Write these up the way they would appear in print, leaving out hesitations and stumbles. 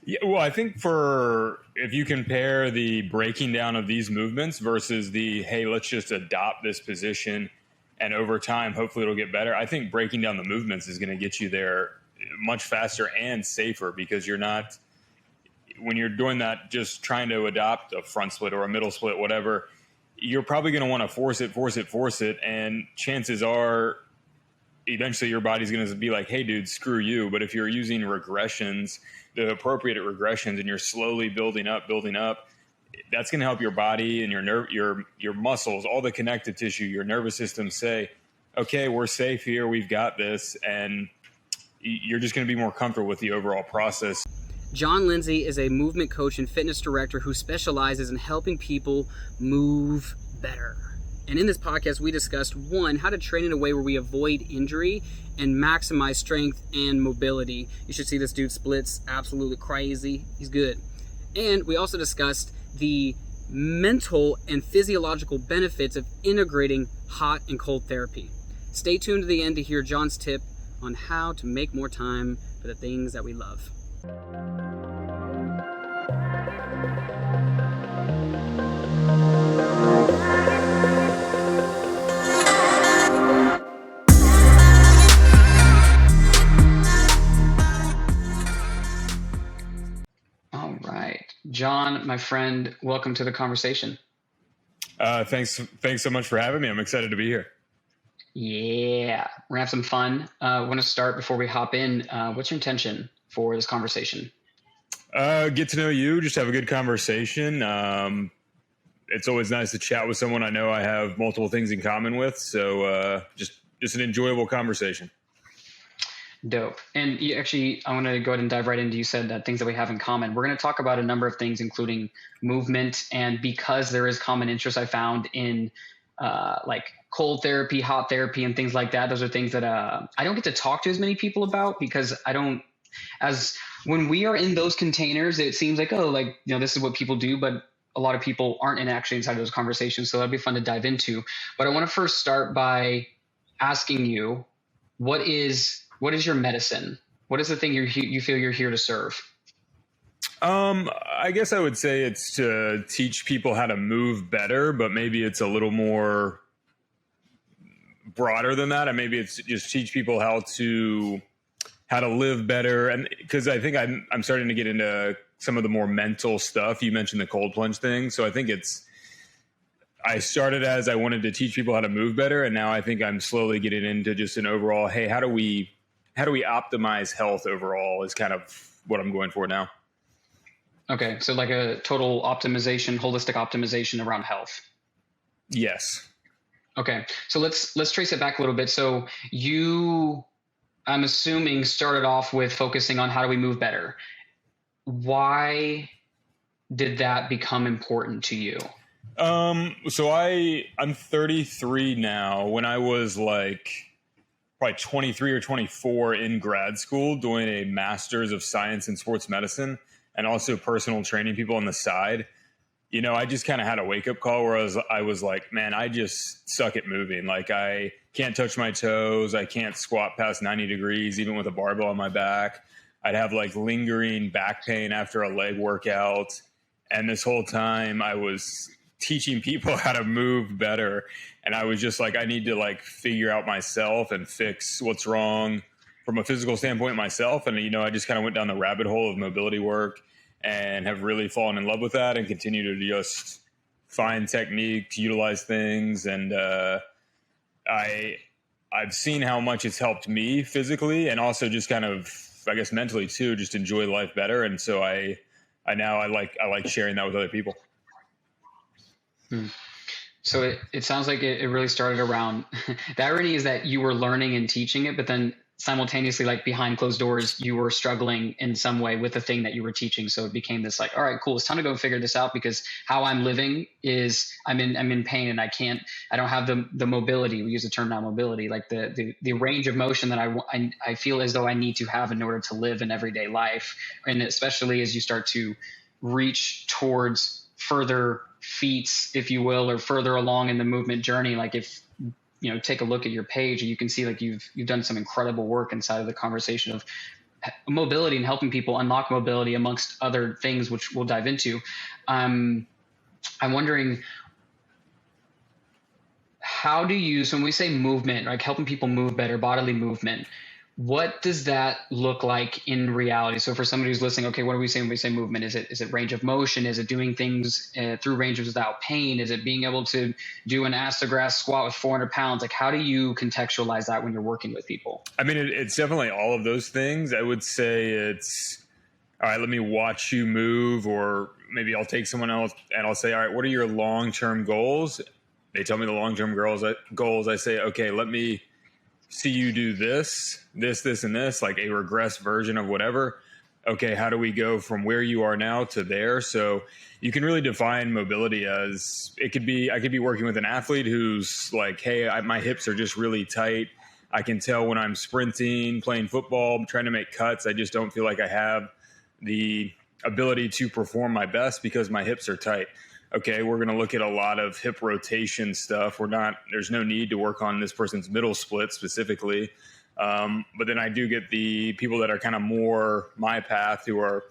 Yeah, well, I think if you compare the breaking down of these movements versus the, hey, let's just adopt this position and over time, hopefully it'll get better. I think breaking down the movements is going to get you there much faster and safer because you're not, when you're doing that, just trying to adopt a front split or a middle split, whatever, you're probably going to want to force it. And chances are eventually your body's going to be like, hey, dude, screw you. But if you're using regressions, the appropriate regressions, and you're slowly building up, that's going to help your body and your muscles, all the connective tissue, your nervous system say, okay, we're safe here. We've got this. And you're just going to be more comfortable with the overall process. John Lindsey is a movement coach and fitness director who specializes in helping people move better. And in this podcast, we discussed, one, how to train in a way where we avoid injury and maximize strength and mobility. You should see this dude splits, absolutely crazy. He's good. And we also discussed the mental and physiological benefits of integrating hot and cold therapy. Stay tuned to the end to hear John's tip on how to make more time for the things that we love. All right. John, my friend, welcome to the conversation. Thanks so much for having me. I'm excited to be here. Yeah, we're gonna have some fun. I want to start before we hop in. What's your intention for this conversation? Get to know you, just have a good conversation. It's always nice to chat with someone I know I have multiple things in common with. So just an enjoyable conversation. Dope. And I want to go ahead and dive right into, you said that things that we have in common. We're going to talk about a number of things, including movement. And because there is common interest I found in like cold therapy, hot therapy, and things like that, those are things that I don't get to talk to as many people about because when we are in those containers, it seems like, this is what people do, but a lot of people aren't actually inside of those conversations. So that'd be fun to dive into. But I want to first start by asking you, what is your medicine? What is the thing you feel you're here to serve? I guess I would say it's to teach people how to move better, but maybe it's a little more broader than that. And maybe it's just teach people how to live better. And because I think I'm starting to get into some of the more mental stuff. You mentioned the cold plunge thing. So I think I started as I wanted to teach people how to move better. And now I think I'm slowly getting into just an overall, hey, how do we optimize health overall is kind of what I'm going for now. Okay. So like a total optimization, holistic optimization around health. Yes. Okay. So let's trace it back a little bit. So I'm assuming, started off with focusing on how do we move better. Why did that become important to you? So I'm 33 now. When I was like probably 23 or 24 in grad school doing a master's of science in sports medicine and also personal training people on the side, I just kind of had a wake up call where I was like, man, I just suck at moving. Like I can't touch my toes. I can't squat past 90 degrees, even with a barbell on my back. I'd have like lingering back pain after a leg workout. And this whole time I was teaching people how to move better. And I was just like, I need to like figure out myself and fix what's wrong from a physical standpoint myself. And, I just kind of went down the rabbit hole of mobility work and have really fallen in love with that and continue to just find technique to utilize things. And I've seen how much it's helped me physically and also just kind of, I guess, mentally too, just enjoy life better. And so I like sharing that with other people. So it sounds like it really started around the irony is that you were learning and teaching it, but then simultaneously, like behind closed doors, you were struggling in some way with the thing that you were teaching. So it became this like, all right, cool. It's time to go and figure this out because how I'm living is I'm in pain and I don't have the mobility. We use the term now mobility, like the range of motion that I feel as though I need to have in order to live in everyday life. And especially as you start to reach towards further feats, if you will, or further along in the movement journey. Like if, take a look at your page and you can see like you've done some incredible work inside of the conversation of mobility and helping people unlock mobility amongst other things, which we'll dive into. I'm wondering, how do you, so when we say movement, like helping people move better, bodily movement, what does that look like in reality? So for somebody who's listening, okay, what are we saying when we say movement? Is it range of motion? Is it doing things through ranges without pain? Is it being able to do an ass to grass squat with 400 pounds? Like, how do you contextualize that when you're working with people? I mean, it's definitely all of those things. I would say it's, all right, let me watch you move, or maybe I'll take someone else and I'll say, all right, what are your long-term goals? They tell me the long-term goals. I say, okay, let me see you do this, and this, like a regress version of whatever. Okay, how do we go from where you are now to there? So you can really define mobility as, I could be working with an athlete who's like, hey, my hips are just really tight. I can tell when I'm sprinting, playing football, I'm trying to make cuts, I just don't feel like I have the ability to perform my best because my hips are tight. Okay, we're going to look at a lot of hip rotation stuff. There's no need to work on this person's middle split specifically. But then I do get the people that are kind of more my path, who are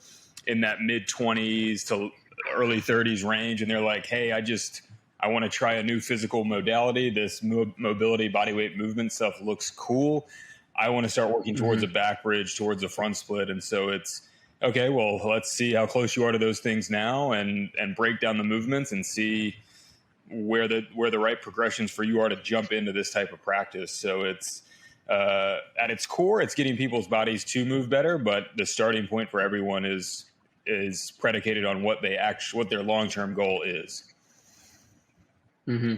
in that mid 20s to early 30s range. And they're like, hey, I want to try a new physical modality. This mobility, bodyweight movement stuff looks cool. I want to start working towards a back bridge, towards a front split. And so it's, okay, well, let's see how close you are to those things now, and break down the movements and see where the right progressions for you are to jump into this type of practice. So it's at its core, it's getting people's bodies to move better, but the starting point for everyone is predicated on what their long-term goal is. Mm-hmm.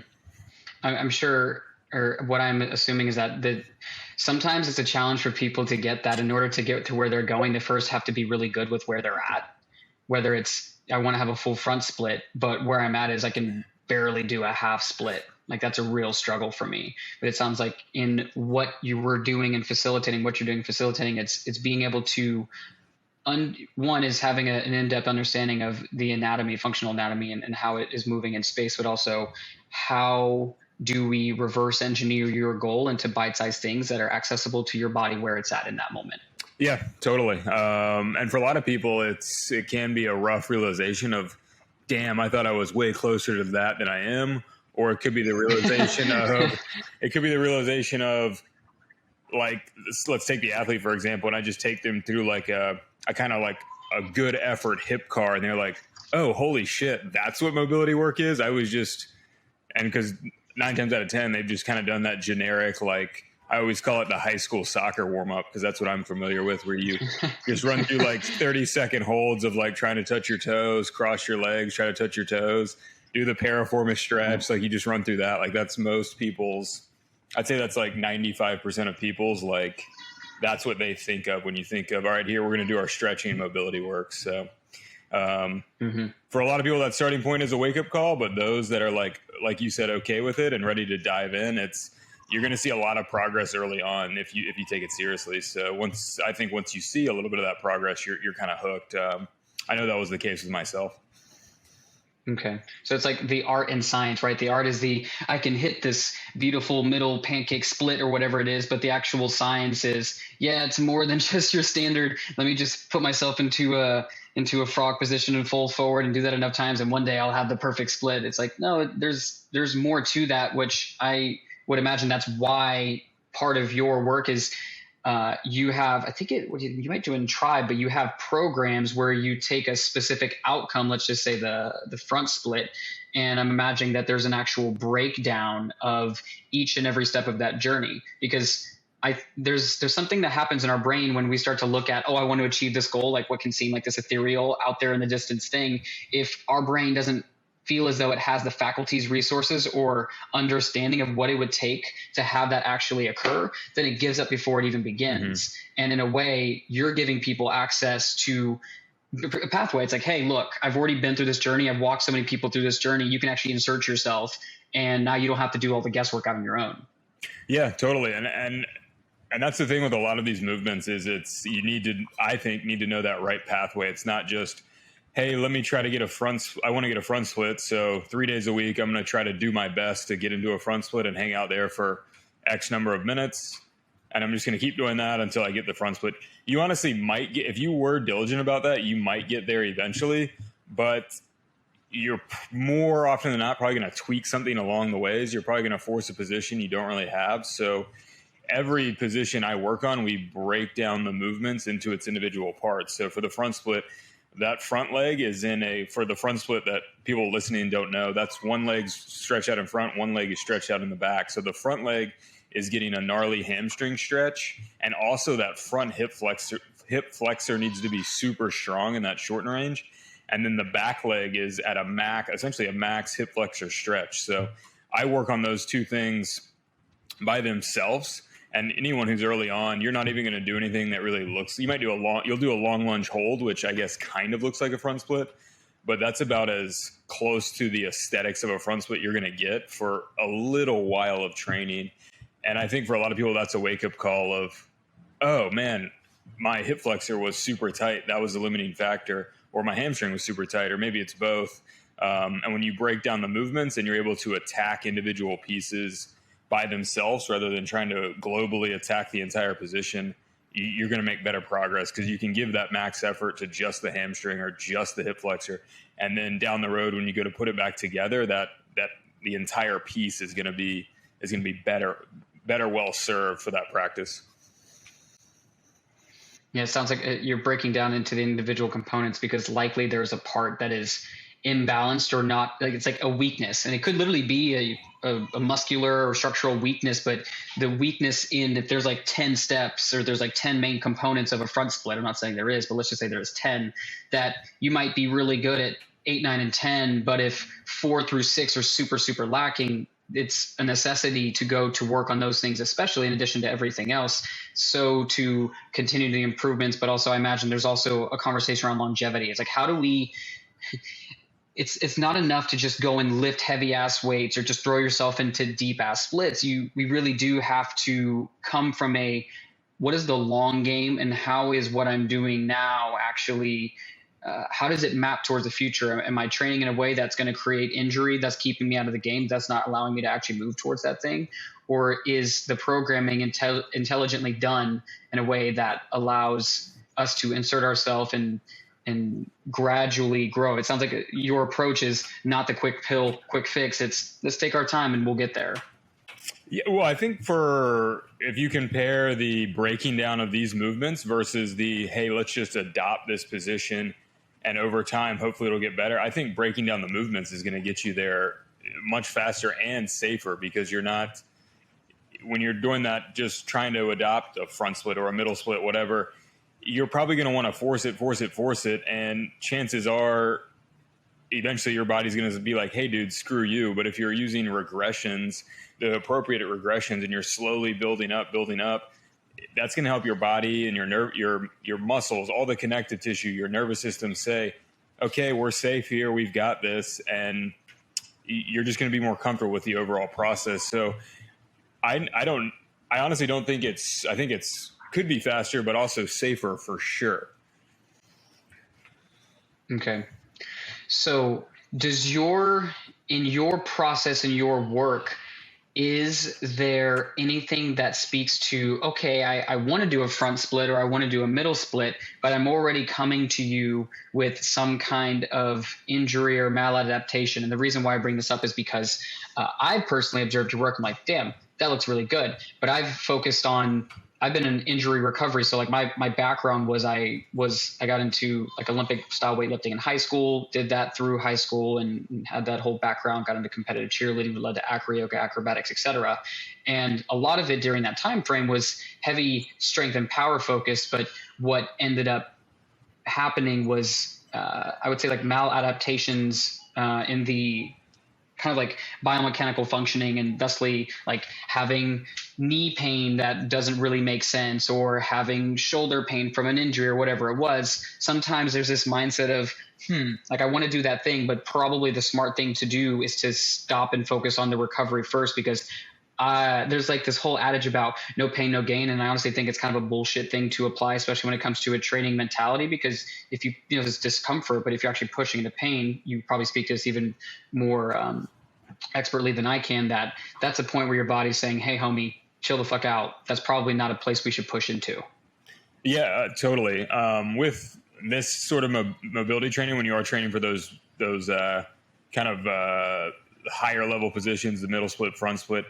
I'm sure, or what I'm assuming is that sometimes it's a challenge for people to get that. In order to get to where they're going, they first have to be really good with where they're at. Whether it's, I want to have a full front split, but where I'm at is I can barely do a half split. Like, that's a real struggle for me. But it sounds like in what you were doing and facilitating, it's being able to, one is having an in-depth understanding of the anatomy, functional anatomy, and how it is moving in space, but also how do we reverse engineer your goal into bite-sized things that are accessible to your body where it's at in that moment? Yeah, totally. And for a lot of people, it can be a rough realization of, damn, I thought I was way closer to that than I am. Or it could be the realization of, like, let's take the athlete, for example, and I just take them through like a kind of like a good effort hip car, and they're like, oh, holy shit, that's what mobility work is. And because 9 times out of 10, they've just kind of done that generic, like, I always call it the high school soccer warm up, because that's what I'm familiar with, where you just run through like 30-second holds of like trying to touch your toes, cross your legs, try to touch your toes, do the piriformis stretch. Like, you just run through that. Like, that's most people's, I'd say that's like 95% of people's, like, that's what they think of when you think of, all right, here, we're going to do our stretching and mobility work. So for a lot of people, that starting point is a wake-up call, but those that are like you said, okay with it and ready to dive in, you're going to see a lot of progress early on if you take it seriously. So once you see a little bit of that progress, you're kind of hooked. I know that was the case with myself. Okay. So it's like the art and science, right? The art is I can hit this beautiful middle pancake split or whatever it is, but the actual science is, it's more than just your standard. Let me just put myself into a frog position and fold forward and do that enough times, and one day I'll have the perfect split. It's like, no, there's more to that, which I would imagine that's why part of your work is you have, I think you might do in Tribe, but you have programs where you take a specific outcome, let's just say the front split, and I'm imagining that there's an actual breakdown of each and every step of that journey, because there's something that happens in our brain when we start to look at, I want to achieve this goal, like what can seem like this ethereal out there in the distance thing. If our brain doesn't feel as though it has the faculties, resources, or understanding of what it would take to have that actually occur, then it gives up before it even begins. And in a way, you're giving people access to a pathway. It's like, hey, look, I've already been through this journey. I've walked so many people through this journey. You can actually insert yourself, and now you don't have to do all the guesswork out on your own. Yeah, totally. And that's the thing with a lot of these movements is you need to know that right pathway. It's not just, hey, let me try to get I want to get a front split. So 3 days a week, I'm going to try to do my best to get into a front split and hang out there for X number of minutes. And I'm just going to keep doing that until I get the front split. you honestly might get, if you were diligent about that, you might get there eventually, but you're more often than not probably going to tweak something along the ways. You're probably going to force a position you don't really have. So every position I work on, we break down the movements into its individual parts. So for the front split, that front leg is for the front split that people listening don't know, that's one leg stretched out in front, one leg is stretched out in the back. So the front leg is getting a gnarly hamstring stretch. And also that front hip flexor needs to be super strong in that shorten range. And then the back leg is at essentially a max hip flexor stretch. So I work on those two things by themselves. And anyone who's early on, you're not even going to do anything that really looks, you'll do a long lunge hold, which I guess kind of looks like a front split, but that's about as close to the aesthetics of a front split you're going to get for a little while of training. And I think for a lot of people, that's a wake up call of, oh man, my hip flexor was super tight. That was the limiting factor. Or my hamstring was super tight, or maybe it's both. And when you break down the movements and you're able to attack individual pieces by themselves rather than trying to globally attack the entire position, you're going to make better progress because you can give that max effort to just the hamstring or just the hip flexor. And then down the road, when you go to put it back together, that the entire piece is going to be better well served for that practice. Yeah, it sounds like you're breaking down into the individual components because likely there's a part that is imbalanced or not, like it's like a weakness, and it could literally be a muscular or structural weakness, but the weakness in, if there's like 10 steps or there's like 10 main components of a front split, I'm not saying there is, but let's just say there's 10, that you might be really good at 8, 9, and 10, but if 4 through 6 are super lacking, it's a necessity to go to work on those things, especially in addition to everything else. So to continue the improvements, but also I imagine there's also a conversation around longevity. It's like, how do we, it's not enough to just go and lift heavy ass weights or just throw yourself into deep ass splits. We really do have to come from what is the long game and how is what I'm doing now actually, how does it map towards the future? Am I training in a way that's going to create injury, that's keeping me out of the game, that's not allowing me to actually move towards that thing? Or is the programming intelligently done in a way that allows us to insert ourselves and gradually grow? It sounds like your approach is not the quick pill, quick fix. It's let's take our time and we'll get there. Yeah, well, I think if you compare the breaking down of these movements versus the, hey, let's just adopt this position and over time, hopefully it'll get better. I think breaking down the movements is going to get you there much faster and safer because you're not, when you're doing that, just trying to adopt a front split or a middle split, whatever, you're probably going to want to force it. And chances are eventually your body's going to be like, hey, dude, screw you. But if you're using regressions, the appropriate regressions, and you're slowly building up, that's going to help your body and your muscles, all the connective tissue, your nervous system say, okay, we're safe here. We've got this. And you're just going to be more comfortable with the overall process. So I honestly don't think I think it's could be faster, but also safer for sure. Okay. So in your process, in your work, is there anything that speaks to, okay, I want to do a front split or I want to do a middle split, but I'm already coming to you with some kind of injury or maladaptation? And the reason why I bring this up is because I personally observed your work. I'm like, damn, that looks really good. But I've been in injury recovery. So like my background was I got into like Olympic style weightlifting in high school, did that through high school and had that whole background, got into competitive cheerleading, led to acro-yoga, acrobatics, etc. And a lot of it during that time frame was heavy strength and power focused. But what ended up happening was I would say like maladaptations in the kind of like biomechanical functioning, and thusly like having knee pain that doesn't really make sense, or having shoulder pain from an injury or whatever it was. Sometimes there's this mindset of, like I want to do that thing, but probably the smart thing to do is to stop and focus on the recovery first, because there's like this whole adage about no pain, no gain. And I honestly think it's kind of a bullshit thing to apply, especially when it comes to a training mentality, because if there's discomfort, but if you're actually pushing into pain, you probably speak to this even more expertly than I can, that's a point where your body's saying, hey, homie, chill the fuck out. That's probably not a place we should push into. Yeah, totally. With this sort of mobility training, when you are training for those kind of higher level positions, the middle split, front split,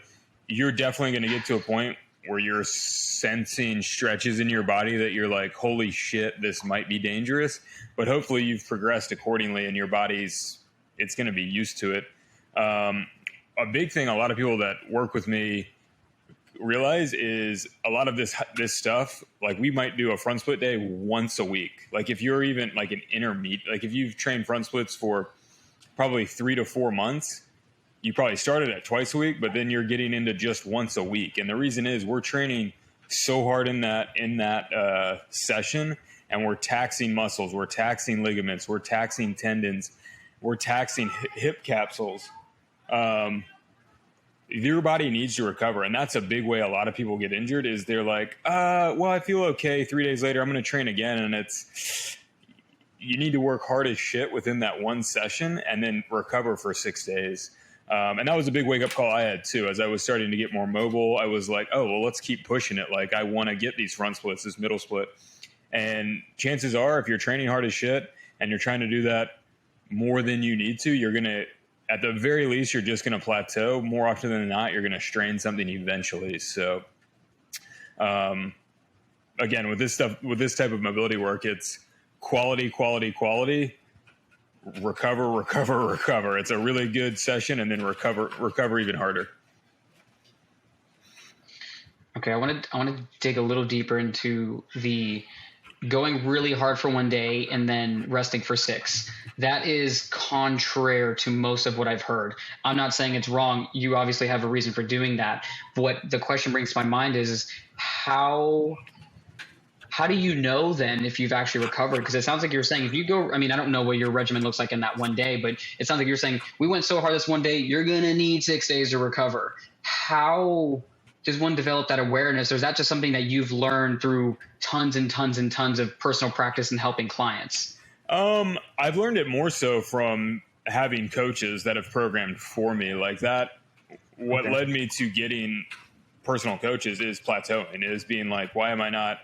you're definitely going to get to a point where you're sensing stretches in your body that you're like, holy shit, this might be dangerous. But hopefully you've progressed accordingly and your it's going to be used to it. A big thing a lot of people that work with me realize is a lot of this stuff, like we might do a front split day once a week. Like if you're even like an intermediate, like if you've trained front splits for probably 3 to 4 months, you probably started at twice a week, but then you're getting into just once a week. And the reason is we're training so hard in that session, and we're taxing muscles, we're taxing ligaments, we're taxing tendons, we're taxing hip capsules. Your body needs to recover. And that's a big way a lot of people get injured is they're like, well, I feel okay. 3 days later, I'm going to train again. And you need to work hard as shit within that one session and then recover for 6 days. And that was a big wake up call I had too. As I was starting to get more mobile, I was like, oh, well, let's keep pushing it. Like I want to get these front splits, this middle split. And chances are, if you're training hard as shit and you're trying to do that more than you need to, you're going to, at the very least, you're just going to plateau. More often than not, you're going to strain something eventually. So, again, with this type of mobility work, it's quality, quality, quality, recover. It's a really good session, and then recover even harder. Okay, I want to dig a little deeper into the going really hard for one day and then resting for 6. That is contrary to most of what I've heard. I'm not saying it's wrong. You obviously have a reason for doing that. What the question brings to my mind is how do you know then if you've actually recovered? Because it sounds like you're saying if you go, I mean, I don't know what your regimen looks like in that one day, but it sounds like you're saying we went so hard this one day, you're going to need 6 days to recover. How does one develop that awareness, or is that just something that you've learned through tons and tons and tons of personal practice and helping clients? I've learned it more so from having coaches that have programmed for me like that. What led me to getting personal coaches is plateauing, is being like, why am I not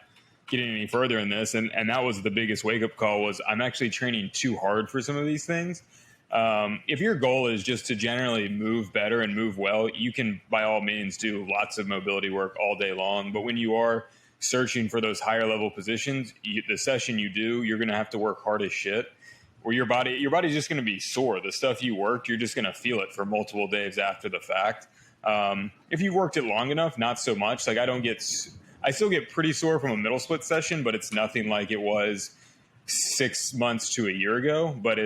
getting any further in this? And that was the biggest wake up call, was I'm actually training too hard for some of these things. If your goal is just to generally move better and move well, you can by all means do lots of mobility work all day long. But when you are searching for those higher level positions, the session you do, you're going to have to work hard as shit, where your body's just going to be sore. The stuff you worked, you're just going to feel it for multiple days after the fact. If you worked it long enough, not so much. Like I still get pretty sore from a middle split session, but it's nothing like it was 6 months to a year ago. But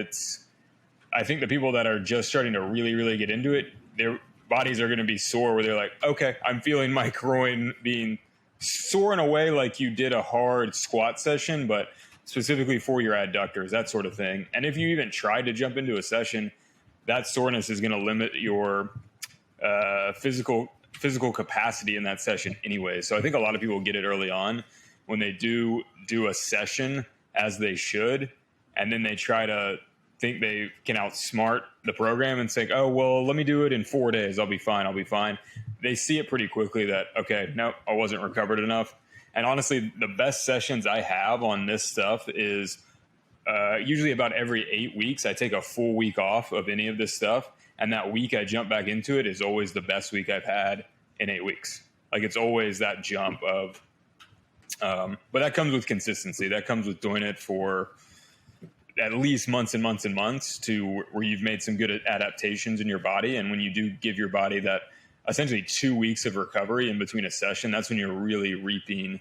I think the people that are just starting to really, really get into it, their bodies are going to be sore where they're like, okay, I'm feeling my groin being sore in a way like you did a hard squat session, but specifically for your adductors, that sort of thing. And if you even try to jump into a session, that soreness is going to limit your physical capacity in that session anyway. So I think a lot of people get it early on when they do a session as they should, and then they try to think they can outsmart the program and say, oh, well, let me do it in 4 days. I'll be fine. They see it pretty quickly that, okay, no, I wasn't recovered enough. And honestly, the best sessions I have on this stuff is usually about every 8 weeks. I take a full week off of any of this stuff. And that week I jump back into it is always the best week I've had in 8 weeks. Like it's always that jump of, but that comes with consistency. That comes with doing it for at least months and months and months to where you've made some good adaptations in your body. And when you do give your body that essentially 2 weeks of recovery in between a session, that's when you're really reaping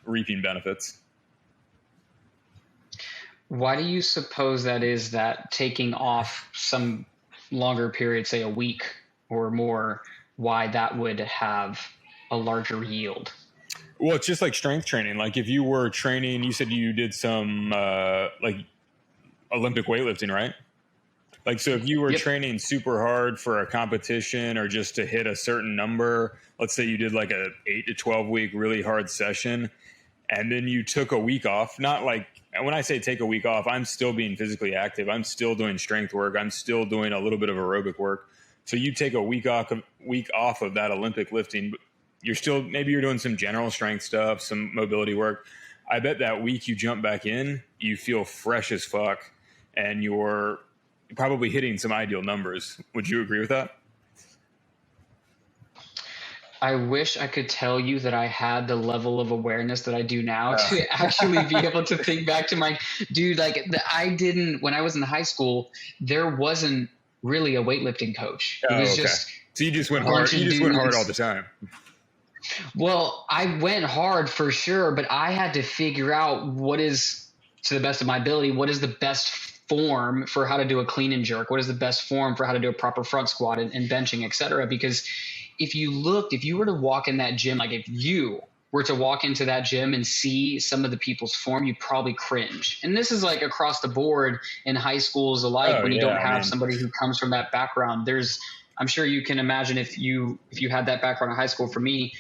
benefits. Why do you suppose that is, that taking off some longer period, say a week or more, why that would have a larger yield? Well, it's just like strength training. Like if you were training, you said you did some like Olympic weightlifting, right? Like, so if you were training super hard for a competition or just to hit a certain number, let's say you did like a 8 to 12 week really hard session, and then you took a week off, not like, when I say take a week off, I'm still being physically active. I'm still doing strength work. I'm still doing a little bit of aerobic work. So you take a week off of that Olympic lifting, but maybe you're doing some general strength stuff, some mobility work. I bet that week you jump back in, you feel fresh as fuck, and you're probably hitting some ideal numbers. Would you agree with that? I wish I could tell you that I had the level of awareness that I do now to actually be able to think back to my dude. Like I didn't, when I was in high school, there wasn't really a weightlifting coach. It was Okay. just So you just went a hard. bunch of You just went hard all the dudes. time. Well, I went hard for sure, but I had to figure out what is, to the best of my ability, what is the best form for how to do a clean and jerk? What is the best form for how to do a proper front squat and benching, et cetera? Because if you were to walk in that gym, like if you were to walk into that gym and see some of the people's form, you'd probably cringe. And this is like across the board in high schools alike. Oh When you yeah, don't I have mean, somebody who comes from that background, I'm sure you can imagine if you had that background in high school. For me,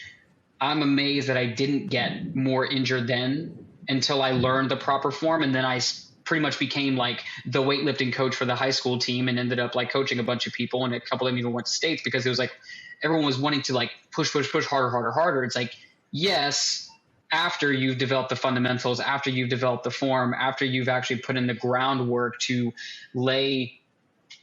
I'm amazed that I didn't get more injured then until I learned the proper form. And then I pretty much became like the weightlifting coach for the high school team and ended up like coaching a bunch of people. And a couple of them even went to states because it was like everyone was wanting to like push harder. It's like, yes, after you've developed the fundamentals, after you've developed the form, after you've actually put in the groundwork to lay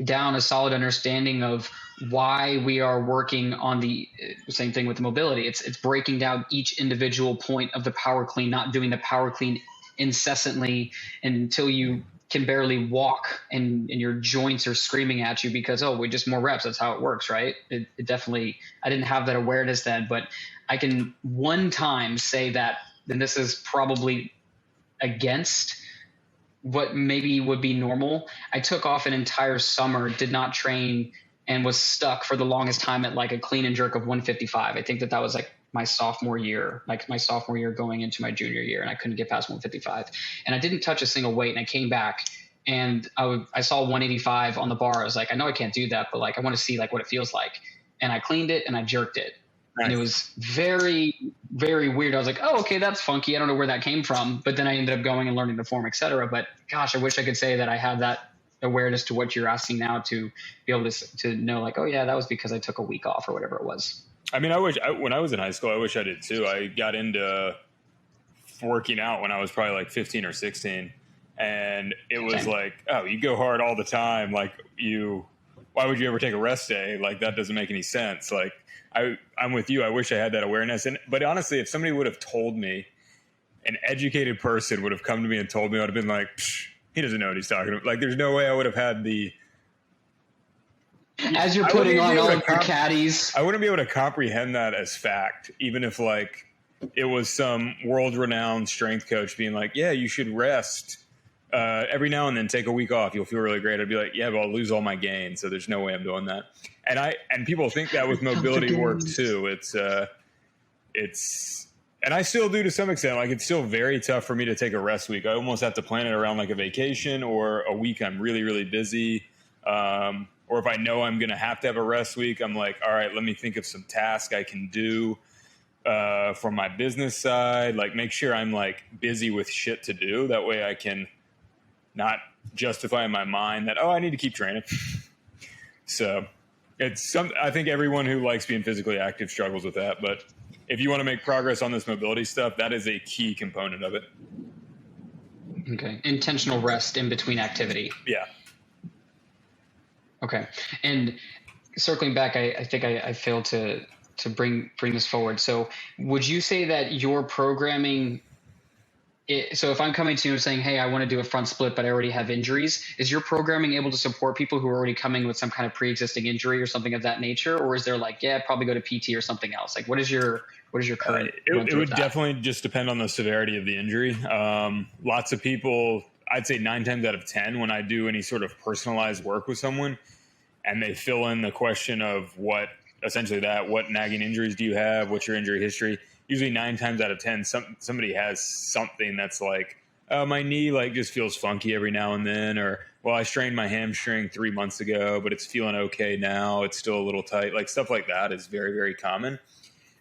down a solid understanding of why we are working on the same thing with the mobility. It's breaking down each individual point of the power clean, not doing the power clean incessantly until you can barely walk and your joints are screaming at you because, oh, we just more reps. That's how it works, right? It definitely, I didn't have that awareness then, but I can one time say that, and this is probably against what maybe would be normal. I took off an entire summer, did not train, and was stuck for the longest time at like a clean and jerk of 155. I think that was like my sophomore year going into my junior year, and I couldn't get past 155. And I didn't touch a single weight, and I came back and I saw 185 on the bar. I was like, I know I can't do that, but like I want to see like what it feels like. And I cleaned it and I jerked it. And it was very, very weird. I was like, oh, okay, that's funky. I don't know where that came from. But then I ended up going and learning the form, et cetera. But gosh, I wish I could say that I had that awareness to what you're asking now to be able to know like, oh yeah, that was because I took a week off or whatever it was. I mean, when I was in high school, I wish I did too. I got into working out when I was probably like 15 or 16. And it was like, oh, you go hard all the time. Like why would you ever take a rest day? Like that doesn't make any sense. Like I'm with you. I wish I had that awareness. But honestly, if somebody would have told me, an educated person would have come to me and told me, I would have been like, he doesn't know what he's talking about. Like, there's no way I would have had the. As you're putting on all of your caddies, I wouldn't be able to comprehend that as fact, even if like it was some world-renowned strength coach being like, yeah, you should rest every now and then, take a week off. You'll feel really great. I'd be like, yeah, but I'll lose all my gains. So there's no way I'm doing that. And people think that with mobility work too. And I still do to some extent. Like it's still very tough for me to take a rest week. I almost have to plan it around like a vacation or a week I'm really, really busy. Or if I know I'm going to have a rest week, I'm like, all right, let me think of some tasks I can do from my business side. Like make sure I'm like busy with shit to do. That way I can not justify in my mind that, oh, I need to keep training. So I think everyone who likes being physically active struggles with that. But if you want to make progress on this mobility stuff, that is a key component of it. Okay. Intentional rest in between activity. Yeah. Okay. And circling back, I think I failed to bring this forward. So would you say that your programming, so if I'm coming to you and saying, hey, I want to do a front split, but I already have injuries, is your programming able to support people who are already coming with some kind of pre-existing injury or something of that nature? Or is there like, yeah, probably go to PT or something else? Like what is your current? It would definitely just depend on the severity of the injury. Lots of people, I'd say 9 times out of 10, when I do any sort of personalized work with someone and they fill in the question of what nagging injuries do you have? What's your injury history? Usually 9 times out of 10, somebody has something that's like, my knee like just feels funky every now and then, or well, I strained my hamstring 3 months ago, but it's feeling okay now. It's still a little tight. Like stuff like that is very, very common.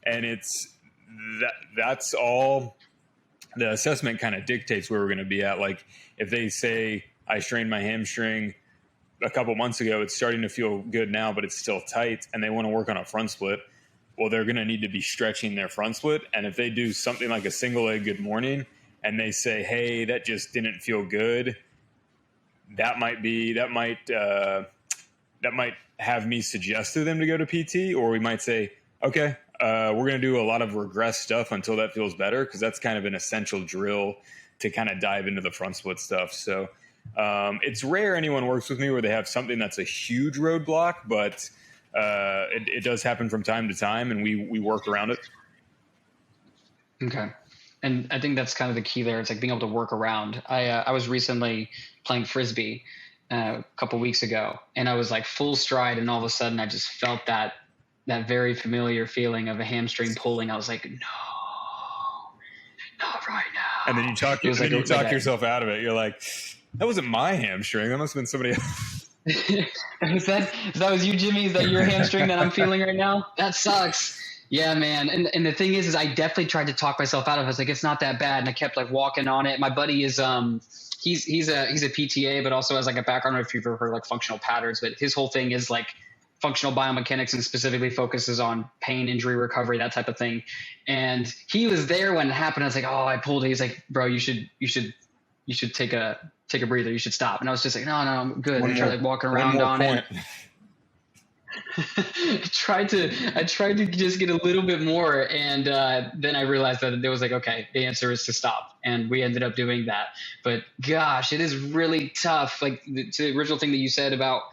And that's all the assessment kind of dictates where we're going to be at. Like if they say I strained my hamstring a couple months ago, it's starting to feel good now, but it's still tight, and they want to work on a front split. Well, they're going to need to be stretching their front split. And if they do something like a single leg good morning and they say, hey, that just didn't feel good, that might have me suggest to them to go to PT, or we might say, okay, we're going to do a lot of regress stuff until that feels better, because that's kind of an essential drill to kind of dive into the front split stuff. So it's rare anyone works with me where they have something that's a huge roadblock, but it does happen from time to time, and we work around it. Okay. And I think that's kind of the key there. It's like being able to work around. I was recently playing Frisbee a couple weeks ago, and I was like full stride, and all of a sudden I just felt that very familiar feeling of a hamstring pulling. I was like, no, not right now. And then you talk yourself out of it. You're like, that wasn't my hamstring. That must have been somebody else. Is that was you, Jimmy? Is that your hamstring that I'm feeling right now? That sucks. Yeah, man. And the thing is I definitely tried to talk myself out of it. I was like, it's not that bad. And I kept like walking on it. My buddy is he's a PTA, but also has like a background, if you've ever heard like functional patterns, but his whole thing is like functional biomechanics and specifically focuses on pain, injury recovery, that type of thing. And he was there when it happened. I was like, oh, I pulled it. He's like, bro, you should take a breather. You should stop. And I was just like, no, I'm good. I tried like walking around on it. I tried to just get a little bit more, and then I realized that it was like, okay, the answer is to stop, and we ended up doing that. But gosh, it is really tough. Like the original thing that you said about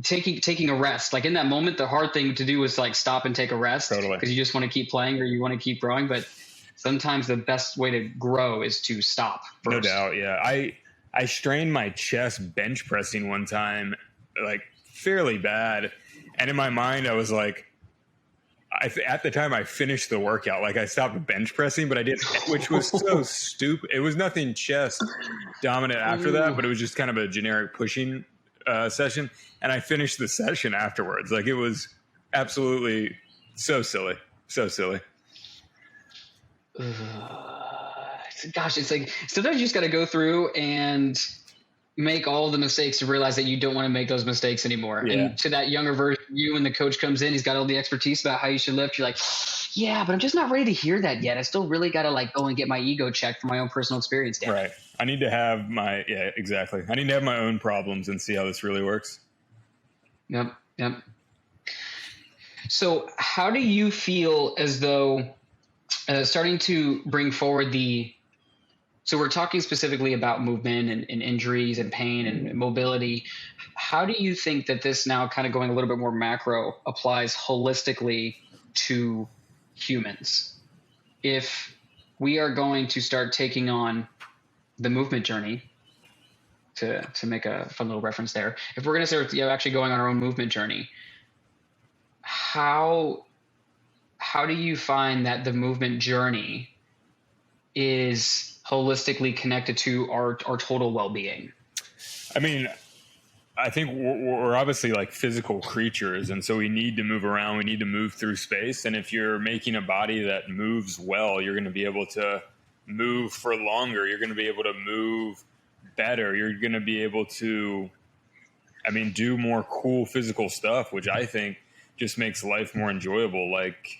taking a rest. Like in that moment, the hard thing to do was like stop and take a rest, because you just want to keep playing or you want to keep growing. But sometimes the best way to grow is to stop first. No doubt, yeah. I strained my chest bench pressing one time, like fairly bad, and in my mind I was like, at the time I finished the workout, like I stopped bench pressing, but I didn't, which was so stupid. It was nothing chest dominant after that, but it was just kind of a generic pushing session, and I finished the session afterwards. Like it was absolutely so silly. Gosh, it's like sometimes you just got to go through and make all the mistakes to realize that you don't want to make those mistakes anymore. Yeah. And to that younger version of you, when the coach comes in, he's got all the expertise about how you should lift. You're like, yeah, but I'm just not ready to hear that yet. I still really got to like go and get my ego checked for my own personal experience. Dan. Right. I need to have exactly. I need to have my own problems and see how this really works. Yep. So how do you feel as though starting to bring forward so we're talking specifically about movement and injuries and pain and mobility. How do you think that this, now kind of going a little bit more macro, applies holistically to humans? If we are going to start taking on the movement journey, to make a fun little reference there, if we're going to start actually going on our own movement journey, how do you find that the movement journey is holistically connected to our total well-being? I mean, I think we're obviously like physical creatures, and so we need to move around. We need to move through space. And if you're making a body that moves well, you're going to be able to move for longer. You're going to be able to move better. You're going to be able to, do more cool physical stuff, which I think just makes life more enjoyable. Like,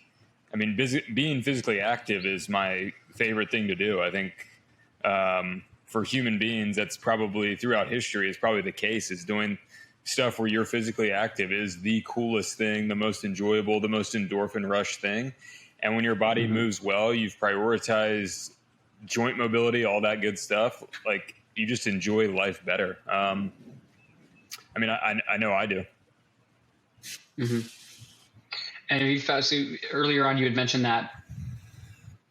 being physically active is my favorite thing to do. I think for human beings, that's probably throughout history is probably the case, is doing stuff where you're physically active is the coolest thing, the most enjoyable, the most endorphin rush thing. And when your body moves well, you've prioritized joint mobility, all that good stuff. Like you just enjoy life better. I know I do. Mm-hmm. And you found, so earlier on, you had mentioned that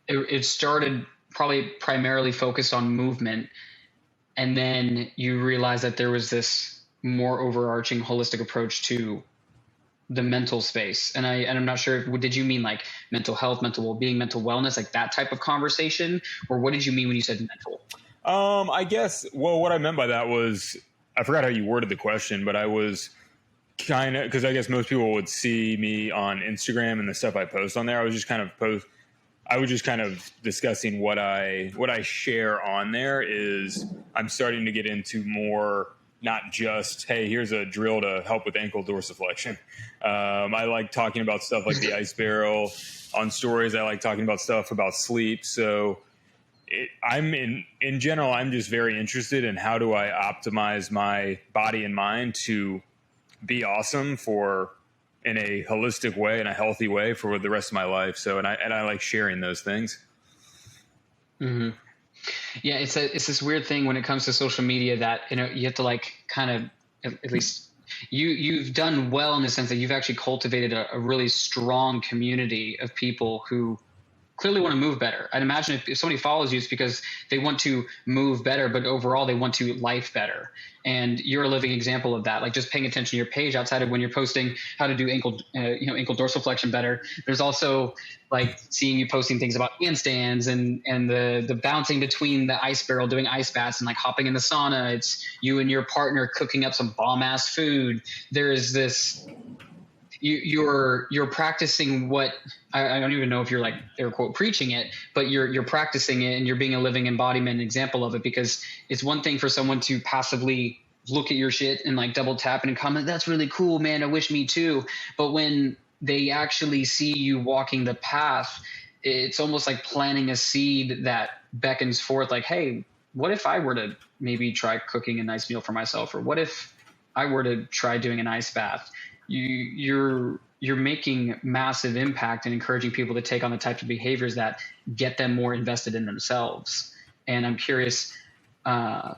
it started probably primarily focused on movement, and then you realized that there was this more overarching holistic approach to the mental space. And I'm not sure did you mean like mental health, mental well-being, mental wellness, like that type of conversation, or what did you mean when you said mental? I guess, what I meant by that was, I forgot how you worded the question, but I was kind of, because I guess most people would see me on Instagram and the stuff I post on there. I was just kind of discussing what I share on there is I'm starting to get into more, not just, hey, here's a drill to help with ankle dorsiflexion. I like talking about stuff like the ice barrel on stories. I like talking about stuff about sleep. So I'm in general, I'm just very interested in how do I optimize my body and mind to be awesome in a holistic way, in a healthy way for the rest of my life. So, and I like sharing those things. Mm-hmm. Yeah, it's this weird thing when it comes to social media that, you have to like kind of, at least you've done well in the sense that you've actually cultivated a really strong community of people who clearly want to move better. I'd imagine if somebody follows you, it's because they want to move better, but overall they want to life better. And you're a living example of that. Like just paying attention to your page outside of when you're posting how to do ankle dorsal flexion better. There's also like seeing you posting things about handstands and the bouncing between the ice barrel, doing ice baths and like hopping in the sauna. It's you and your partner cooking up some bomb ass food. There is this, you're practicing what I don't even know if you're like air quote preaching it, but you're practicing it and you're being a living embodiment and example of it, because it's one thing for someone to passively look at your shit and like double tap and comment, that's really cool, man, I wish me too. But when they actually see you walking the path, it's almost like planting a seed that beckons forth like, hey, what if I were to maybe try cooking a nice meal for myself? Or what if I were to try doing an ice bath? You're making massive impact and encouraging people to take on the types of behaviors that get them more invested in themselves. And I'm curious, how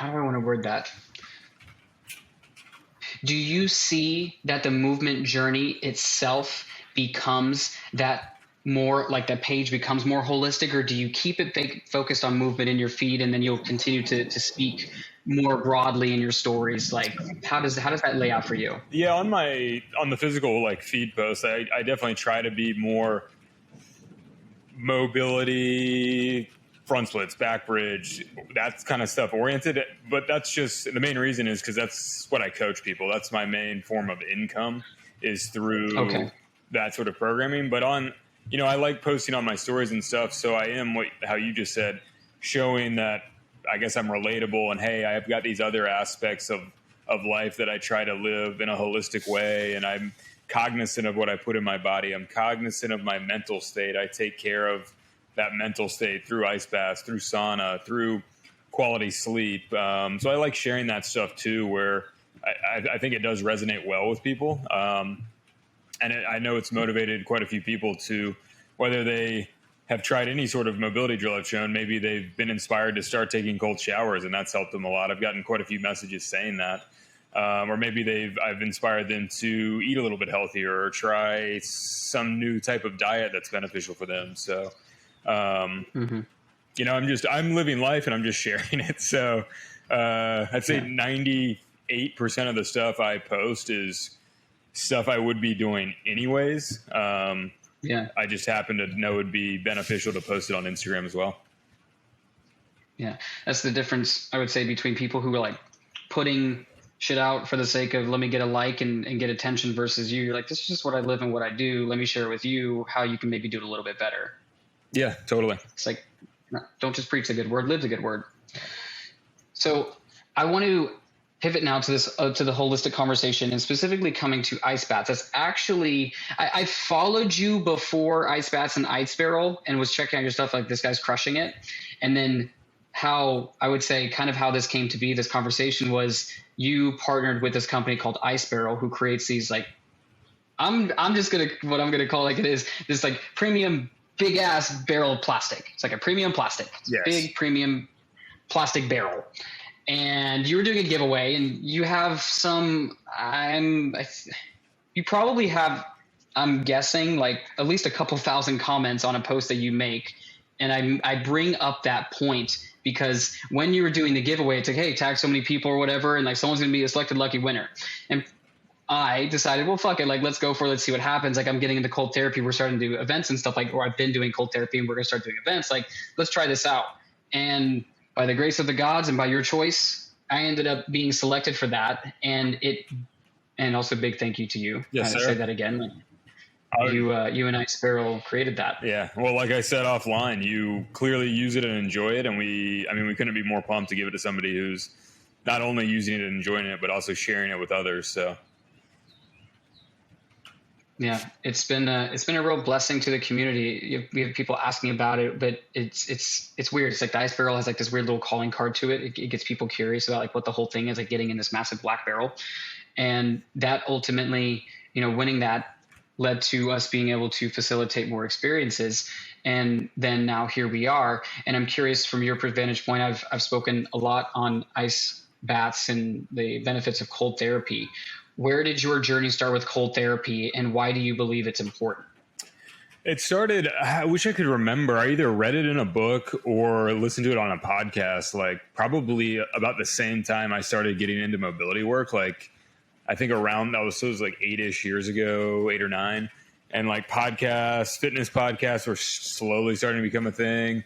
do I want to word that? Do you see that the movement journey itself becomes that more like that page becomes more holistic, or do you keep it focused on movement in your feed and then you'll continue to speak more broadly in your stories? Like how does that lay out for you? Yeah, on the physical like feed posts, I definitely try to be more mobility, front splits, back bridge, that kind of stuff oriented. But that's just the main reason is because that's what I coach people. That's my main form of income is through that sort of programming. But I like posting on my stories and stuff. So I am how you just said, showing that I guess I'm relatable and hey, I've got these other aspects of life that I try to live in a holistic way. And I'm cognizant of what I put in my body. I'm cognizant of my mental state. I take care of that mental state through ice baths, through sauna, through quality sleep. So I like sharing that stuff too, where I think it does resonate well with people. I know it's motivated quite a few people to, whether they have tried any sort of mobility drill I've shown, maybe they've been inspired to start taking cold showers, and that's helped them a lot. I've gotten quite a few messages saying that. Or maybe I've inspired them to eat a little bit healthier or try some new type of diet that's beneficial for them. So, I'm living life and I'm just sharing it. So, I'd say 98% of the stuff I post is stuff I would be doing anyways. I just happen to know it'd be beneficial to post it on Instagram as well. Yeah. That's the difference, I would say, between people who are like putting shit out for the sake of let me get a like and get attention versus you're like, this is just what I live and what I do. Let me share with you how you can maybe do it a little bit better. Yeah, totally. It's like, don't just preach a good word, live the good word. So I want to pivot now to this, to the holistic conversation and specifically coming to ice baths. That's actually, I followed you before ice baths and ice barrel and was checking out your stuff like this guy's crushing it. And then how I would say kind of how this came to be, this conversation was you partnered with this company called Ice Barrel who creates these like, I'm just going to, what I'm going to call like it is this like premium big ass barrel of plastic. It's like a premium plastic, big premium plastic barrel. And you were doing a giveaway and you have some, you probably have, I'm guessing like at least a couple thousand comments on a post that you make. And I bring up that point because when you were doing the giveaway, it's like, hey, tag so many people or whatever. And like someone's going to be a selected lucky winner. And I decided, well, fuck it. Like, let's go for it. Let's see what happens. Like I'm getting into cold therapy. We're starting to do events and stuff like, or I've been doing cold therapy and we're going to start doing events. Like, let's try this out. And by the grace of the gods and by your choice, I ended up being selected for that. And also big thank you to you. Yes, sir. Say that again. You and Ice Barrel created that. Yeah. Well, like I said offline, you clearly use it and enjoy it. And we couldn't be more pumped to give it to somebody who's not only using it and enjoying it, but also sharing it with others. So. Yeah, it's been a real blessing to the community. We have people asking about it, but it's weird. It's like the ice barrel has like this weird little calling card to it. It gets people curious about like what the whole thing is, like getting in this massive black barrel, and that ultimately, winning that led to us being able to facilitate more experiences. And then now here we are. And I'm curious from your vantage point. I've spoken a lot on ice baths and the benefits of cold therapy. Where did your journey start with cold therapy, and why do you believe it's important? It started, I wish I could remember. I either read it in a book or listened to it on a podcast, like probably about the same time I started getting into mobility work. Like, I think around that was, so it was like 8-ish years ago, 8 or 9. And like podcasts, fitness podcasts were slowly starting to become a thing.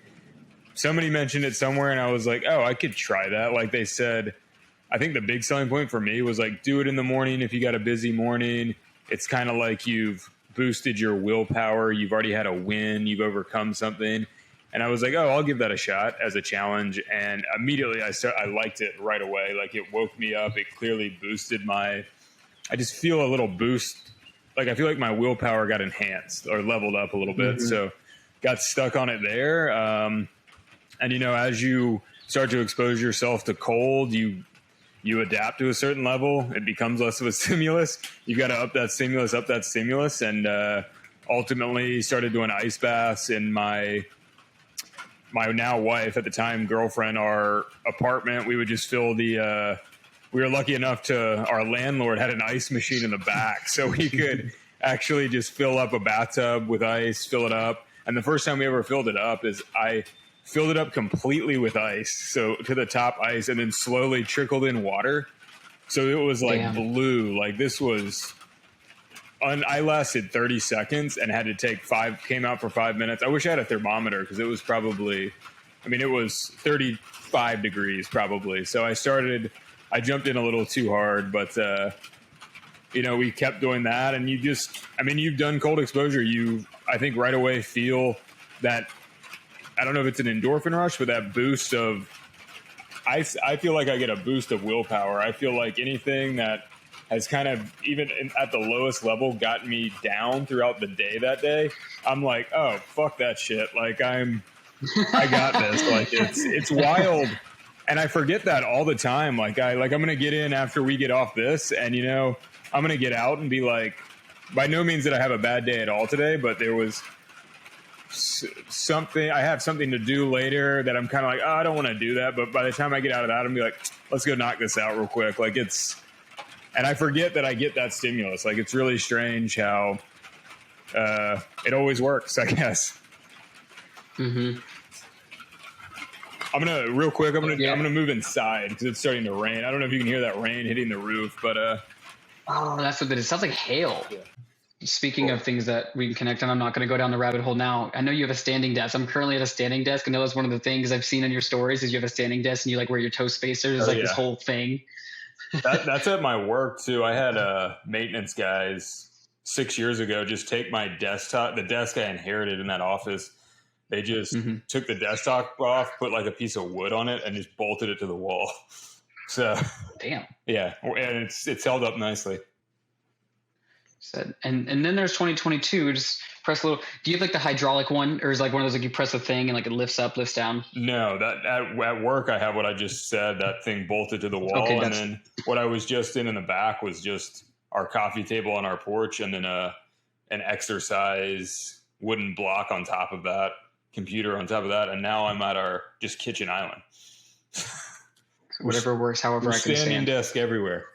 Somebody mentioned it somewhere and I was like, oh, I could try that. Like they said, I think the big selling point for me was like, do it in the morning if you got a busy morning. It's kind of like you've boosted your willpower. You've already had a win. You've overcome something. And I was like, oh, I'll give that a shot as a challenge. And immediately I liked it right away. Like it woke me up. It clearly boosted I just feel a little boost. Like I feel like my willpower got enhanced or leveled up a little bit. Mm-hmm. So got stuck on it there. And, as you start to expose yourself to cold, you adapt to a certain level. It becomes less of a stimulus. You got to up that stimulus. And ultimately started doing ice baths in my now wife, at the time girlfriend, our apartment. We would just fill we were lucky enough our landlord had an ice machine in the back. So we could actually just fill up a bathtub with ice, fill it up. And the first time we ever filled it up is I filled it up completely with ice, so to the top ice, and then slowly trickled in water. So it was like blue. Like this was, I lasted 30 seconds and had to came out for 5 minutes. I wish I had a thermometer because it was probably, it was 35 degrees probably. So I jumped in a little too hard, but we kept doing that. And you've done cold exposure. I think right away feel that, I don't know if it's an endorphin rush, but that boost of, I feel like I get a boost of willpower. I feel like anything that has kind of, even at the lowest level, gotten me down throughout the day that day, I'm like, oh, fuck that shit. Like I got this. Like it's wild. And I forget that all the time. I'm going to get in after we get off this, and I'm going to get out and be like, by no means did I have a bad day at all today, but there was something, I have something to do later that I'm kind of like, oh, I don't want to do that. But by the time I get out of that, I'm be like, let's go knock this out real quick. Like and I forget that I get that stimulus. Like it's really strange how it always works, I guess. Mm-hmm. I'm gonna move inside because it's starting to rain. I don't know if you can hear that rain hitting the roof, but oh, that's what it is. It sounds like hail. Yeah. Speaking of things that we can connect on, I'm not going to go down the rabbit hole now. I know you have a standing desk. I'm currently at a standing desk. I know that's one of the things I've seen in your stories is you have a standing desk and you like wear your toe spacers, this whole thing. That's at my work too. I had maintenance guys 6 years ago just take my desktop, the desk I inherited in that office. They just took the desktop off, put like a piece of wood on it, and just bolted it to the wall. So, damn. Yeah, and it's held up nicely. And then there's 2022. Just press a little. Do you have like the hydraulic one, or is like one of those like you press a thing and like it lifts up, lifts down? No, that at work I have what I just said. That thing bolted to the wall, and then what I was just in the back was just our coffee table on our porch, and then an exercise wooden block on top of that, computer on top of that, and now I'm at our just kitchen island. Whatever works, however I can stand. Standing desk everywhere.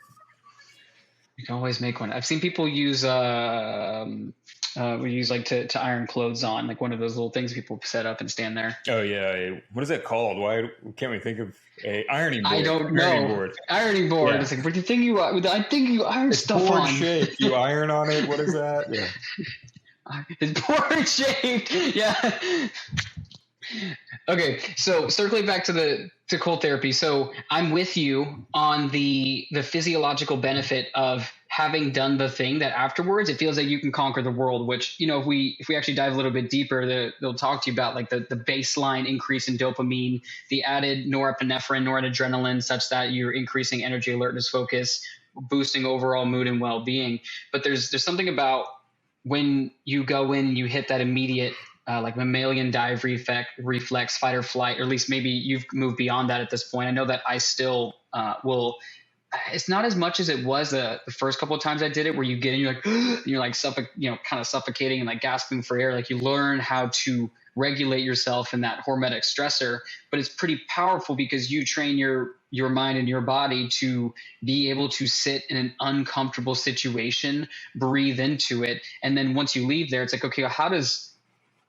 You can always make one. I've seen people use we use like to iron clothes on, like one of those little things people set up and stand there. Oh yeah, what is that called? Why can't we think of a ironing board? I don't know. Ironing board. Yeah. It's like, what do you think I think you iron it's stuff board on. Shaped. You iron on it. What is that? Yeah. It's board shaped. Yeah. Okay, so circling back to cold therapy. So I'm with you on the physiological benefit of having done the thing that afterwards it feels like you can conquer the world, which, if we actually dive a little bit deeper, they'll talk to you about like the baseline increase in dopamine, the added norepinephrine, noradrenaline, such that you're increasing energy, alertness, focus, boosting overall mood and well-being. But there's something about when you go in, you hit that immediate like mammalian dive reflex, fight or flight, or at least maybe you've moved beyond that at this point. I know that I still will. It's not as much as it was the first couple of times I did it, where you get in, you're like, you're like kind of suffocating and like gasping for air. Like you learn how to regulate yourself in that hormetic stressor, but it's pretty powerful because you train your mind and your body to be able to sit in an uncomfortable situation, breathe into it, and then once you leave there, it's like, okay, how does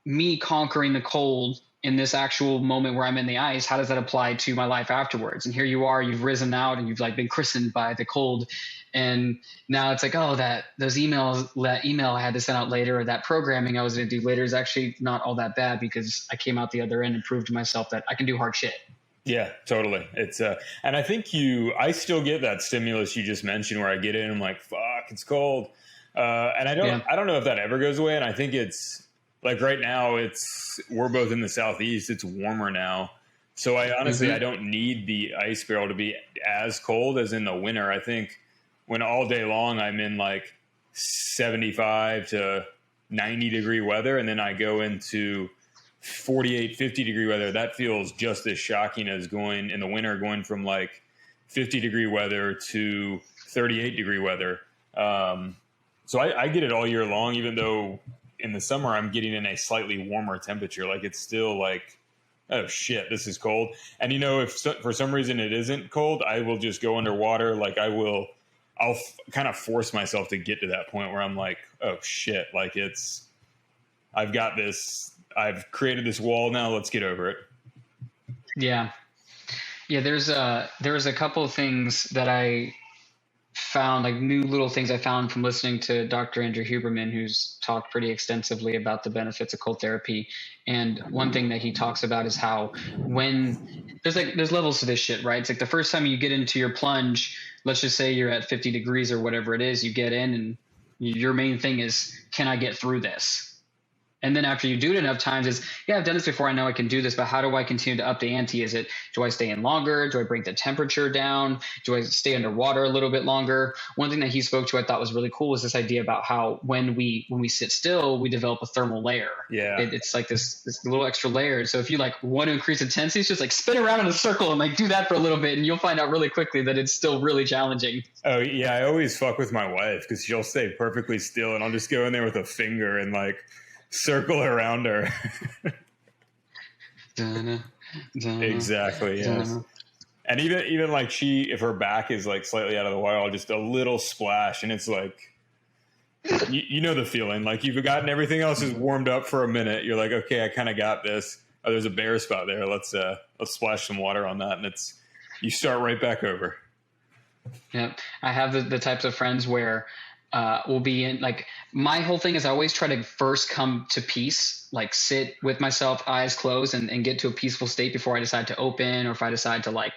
me conquering the cold in this actual moment where I'm in the ice, how does that apply to my life afterwards? And here you are, you've risen out and you've like been christened by the cold. And now it's like, oh, that email I had to send out later, or that programming I was going to do later is actually not all that bad because I came out the other end and proved to myself that I can do hard shit. Yeah, totally. It's and I think I still get that stimulus you just mentioned where I get in, I'm like, fuck, it's cold. And I don't know if that ever goes away. And I think it's like right now we're both in the Southeast. It's warmer now. So I honestly, I don't need the ice barrel to be as cold as in the winter. I think when all day long I'm in like 75 to 90 degree weather, and then I go into 48, 50 degree weather, that feels just as shocking as going in the winter, going from like 50 degree weather to 38 degree weather. So I get it all year long, even though in the summer I'm getting in a slightly warmer temperature. Like it's still like, oh shit, this is cold. And if for some reason it isn't cold, I will just go underwater. Like I'll kind of force myself to get to that point where I'm like, oh shit, like I've got this, I've created this wall now, let's get over it. Yeah. There's a couple of things that I found, like new little things I found from listening to Dr. Andrew Huberman, who's talked pretty extensively about the benefits of cold therapy. And one thing that he talks about is how when there's levels to this shit, right? It's like the first time you get into your plunge, let's just say you're at 50 degrees or whatever it is, you get in and your main thing is, can I get through this? And then after you do it enough times, I've done this before. I know I can do this, but how do I continue to up the ante? Do I stay in longer? Do I bring the temperature down? Do I stay underwater a little bit longer? One thing that he spoke to I thought was really cool was this idea about how when we sit still, we develop a thermal layer. Yeah. It's like this little extra layer. So if you like want to increase intensity, it's just like spin around in a circle and like do that for a little bit, and you'll find out really quickly that it's still really challenging. Oh yeah, I always fuck with my wife because she'll stay perfectly still, and I'll just go in there with a finger and like circle around her. Exactly. Yes. And even like if her back is like slightly out of the water, I'll just a little splash, and it's like, you know the feeling. Like you've gotten everything else is warmed up for a minute. You're like, okay, I kind of got this. Oh, there's a bare spot there. Let's splash some water on that, and you start right back over. Yeah, I have the types of friends where will be in, like, my whole thing is I always try to first come to peace, like sit with myself, eyes closed, and get to a peaceful state before I decide to open, or if I decide to like,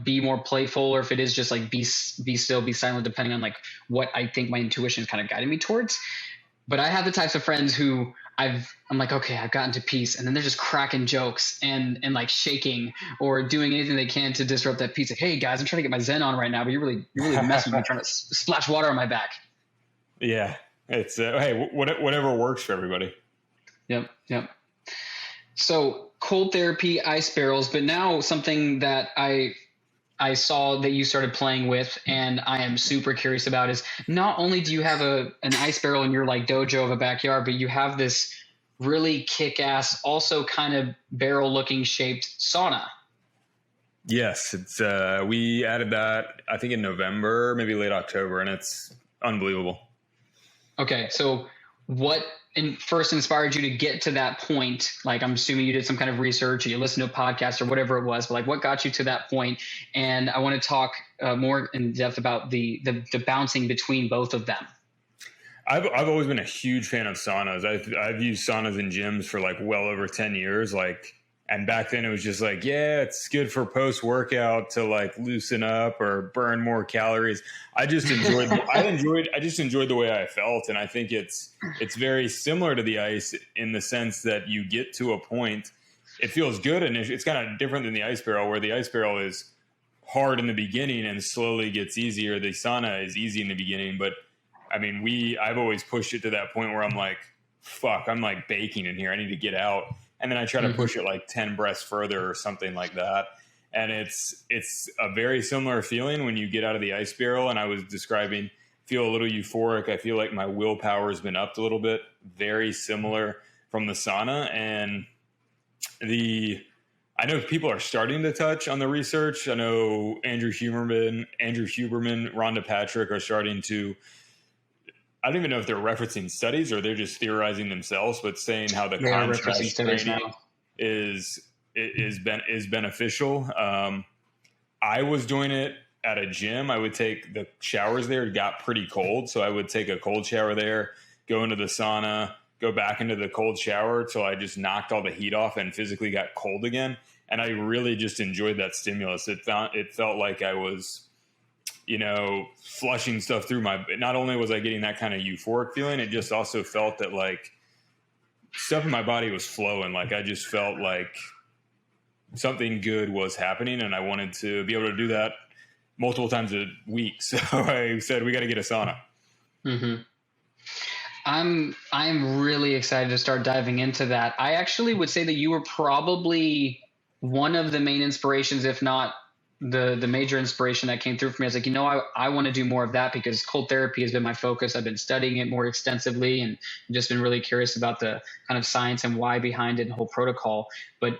be more playful, or if it is just like be still, be silent, depending on like what I think my intuition is kind of guiding me towards. But I have the types of friends who I'm like, okay, I've gotten to peace, and then they're just cracking jokes and like shaking or doing anything they can to disrupt that peace. Like, hey guys, I'm trying to get my Zen on right now, but you're really messing with me, trying to splash water on my back. Yeah, it's hey, whatever works for everybody. Yep. So cold therapy, ice barrels, but now something that I saw that you started playing with, and I am super curious about, is not only do you have an ice barrel in your like dojo of a backyard, but you have this really kick-ass, also kind of barrel-looking shaped sauna. Yes, it's we added that I think in November, maybe late October, and it's unbelievable. Okay, so what first inspired you to get to that point? Like, I'm assuming you did some kind of research, or you listened to a podcast, or whatever it was, but like, what got you to that point? And I want to talk more in depth about the bouncing between both of them. I've always been a huge fan of saunas. I've used saunas in gyms for like well over 10 years. Like, and back then it was just like, yeah, it's good for post workout to like loosen up or burn more calories. I just enjoyed the way I felt. And I think it's very similar to the ice in the sense that you get to a point, it feels good. And it's kind of different than the ice barrel, where the ice barrel is hard in the beginning and slowly gets easier. The sauna is easy in the beginning, but I mean, I've always pushed it to that point where I'm like, fuck, I'm like baking in here. I need to get out. And then I try to push it like 10 breaths further or something like that. And it's a very similar feeling when you get out of the ice barrel. And I was describing, feel a little euphoric. I feel like my willpower has been upped a little bit. Very similar from the sauna. And I know people are starting to touch on the research. I know Andrew Huberman, Rhonda Patrick are starting to, I don't even know if they're referencing studies or they're just theorizing themselves, but saying how the contrast training is beneficial. I was doing it at a gym. I would take the showers there. It got pretty cold, so I would take a cold shower there, go into the sauna, go back into the cold shower till I just knocked all the heat off and physically got cold again. And I really just enjoyed that stimulus. It felt like I was, flushing stuff through not only was I getting that kind of euphoric feeling, it just also felt that like stuff in my body was flowing. Like I just felt like something good was happening and I wanted to be able to do that multiple times a week. So I said, we got to get a sauna. Mm-hmm. I'm really excited to start diving into that. I actually would say that you were probably one of the main inspirations, if not the major inspiration that came through for me. I was like, I want to do more of that because cold therapy has been my focus. I've been studying it more extensively and just been really curious about the kind of science and why behind it and the whole protocol. But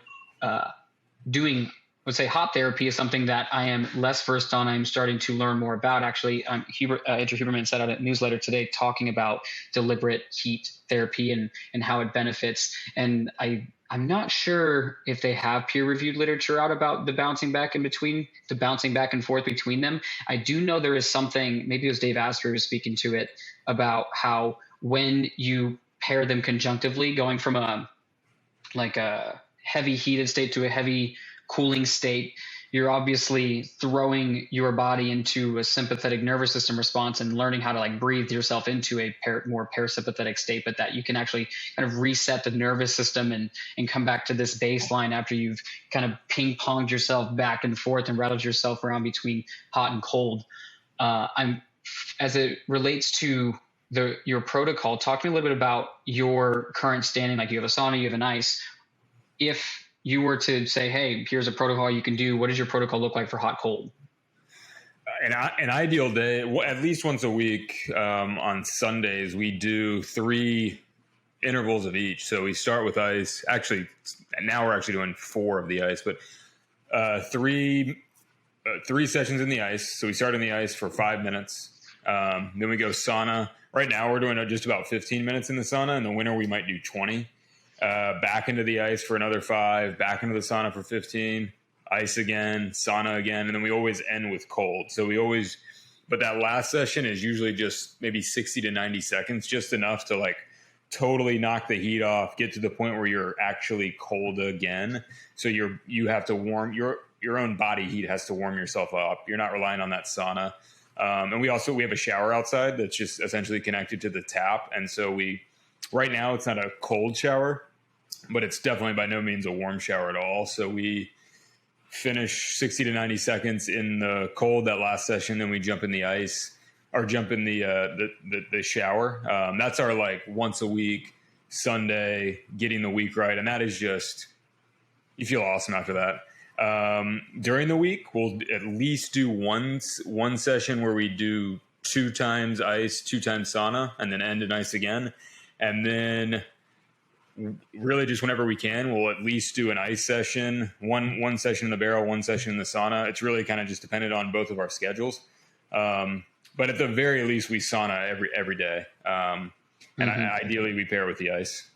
doing, let's say, hot therapy is something that I am less versed on. I'm starting to learn more about. Actually, Andrew Huberman sent out a newsletter today talking about deliberate heat therapy and how it benefits. And I'm not sure if they have peer-reviewed literature out about the bouncing back and forth between them. I do know there is something, maybe it was Dave Asprey was speaking to it, about how when you pair them conjunctively, going from a heavy heated state to a heavy cooling state, you're obviously throwing your body into a sympathetic nervous system response and learning how to like breathe yourself into a more parasympathetic state, but that you can actually kind of reset the nervous system and come back to this baseline after you've kind of ping-ponged yourself back and forth and rattled yourself around between hot and cold. As it relates to your protocol, talk to me a little bit about your current standing. Like you have a sauna, you have an ice. If you were to say, hey, here's a protocol you can do, what does your protocol look like for hot cold? An ideal day, at least once a week on Sundays, we do 3 intervals of each. So we start with ice. Actually, now we're actually doing 4 of the ice, but 3 sessions in the ice. So we start in the ice for 5 minutes. Then we go sauna. Right now we're doing just about 15 minutes in the sauna. In the winter, we might do 20. Back into the ice for another 5, back into the sauna for 15, ice again, sauna again, and then we always end with cold. So but that last session is usually just maybe 60 to 90 seconds, just enough to like totally knock the heat off, get to the point where you're actually cold again. So you have to warm your own body heat has to warm yourself up. You're not relying on that sauna. And we have a shower outside that's just essentially connected to the tap. And so right now it's not a cold shower, but it's definitely by no means a warm shower at all. So we finish 60 to 90 seconds in the cold that last session. Then we jump in the ice or jump in the shower. That's our like once a week Sunday, getting the week right. And that is just, you feel awesome after that. During the week, we'll at least do one session where we do 2 times ice, 2 times sauna, and then end in ice again. And then really just whenever we can, we'll at least do an ice session, one session in the barrel, 1 session in the sauna. It's really kind of just dependent on both of our schedules. But at the very least, we sauna every day. And ideally we pair with the ice.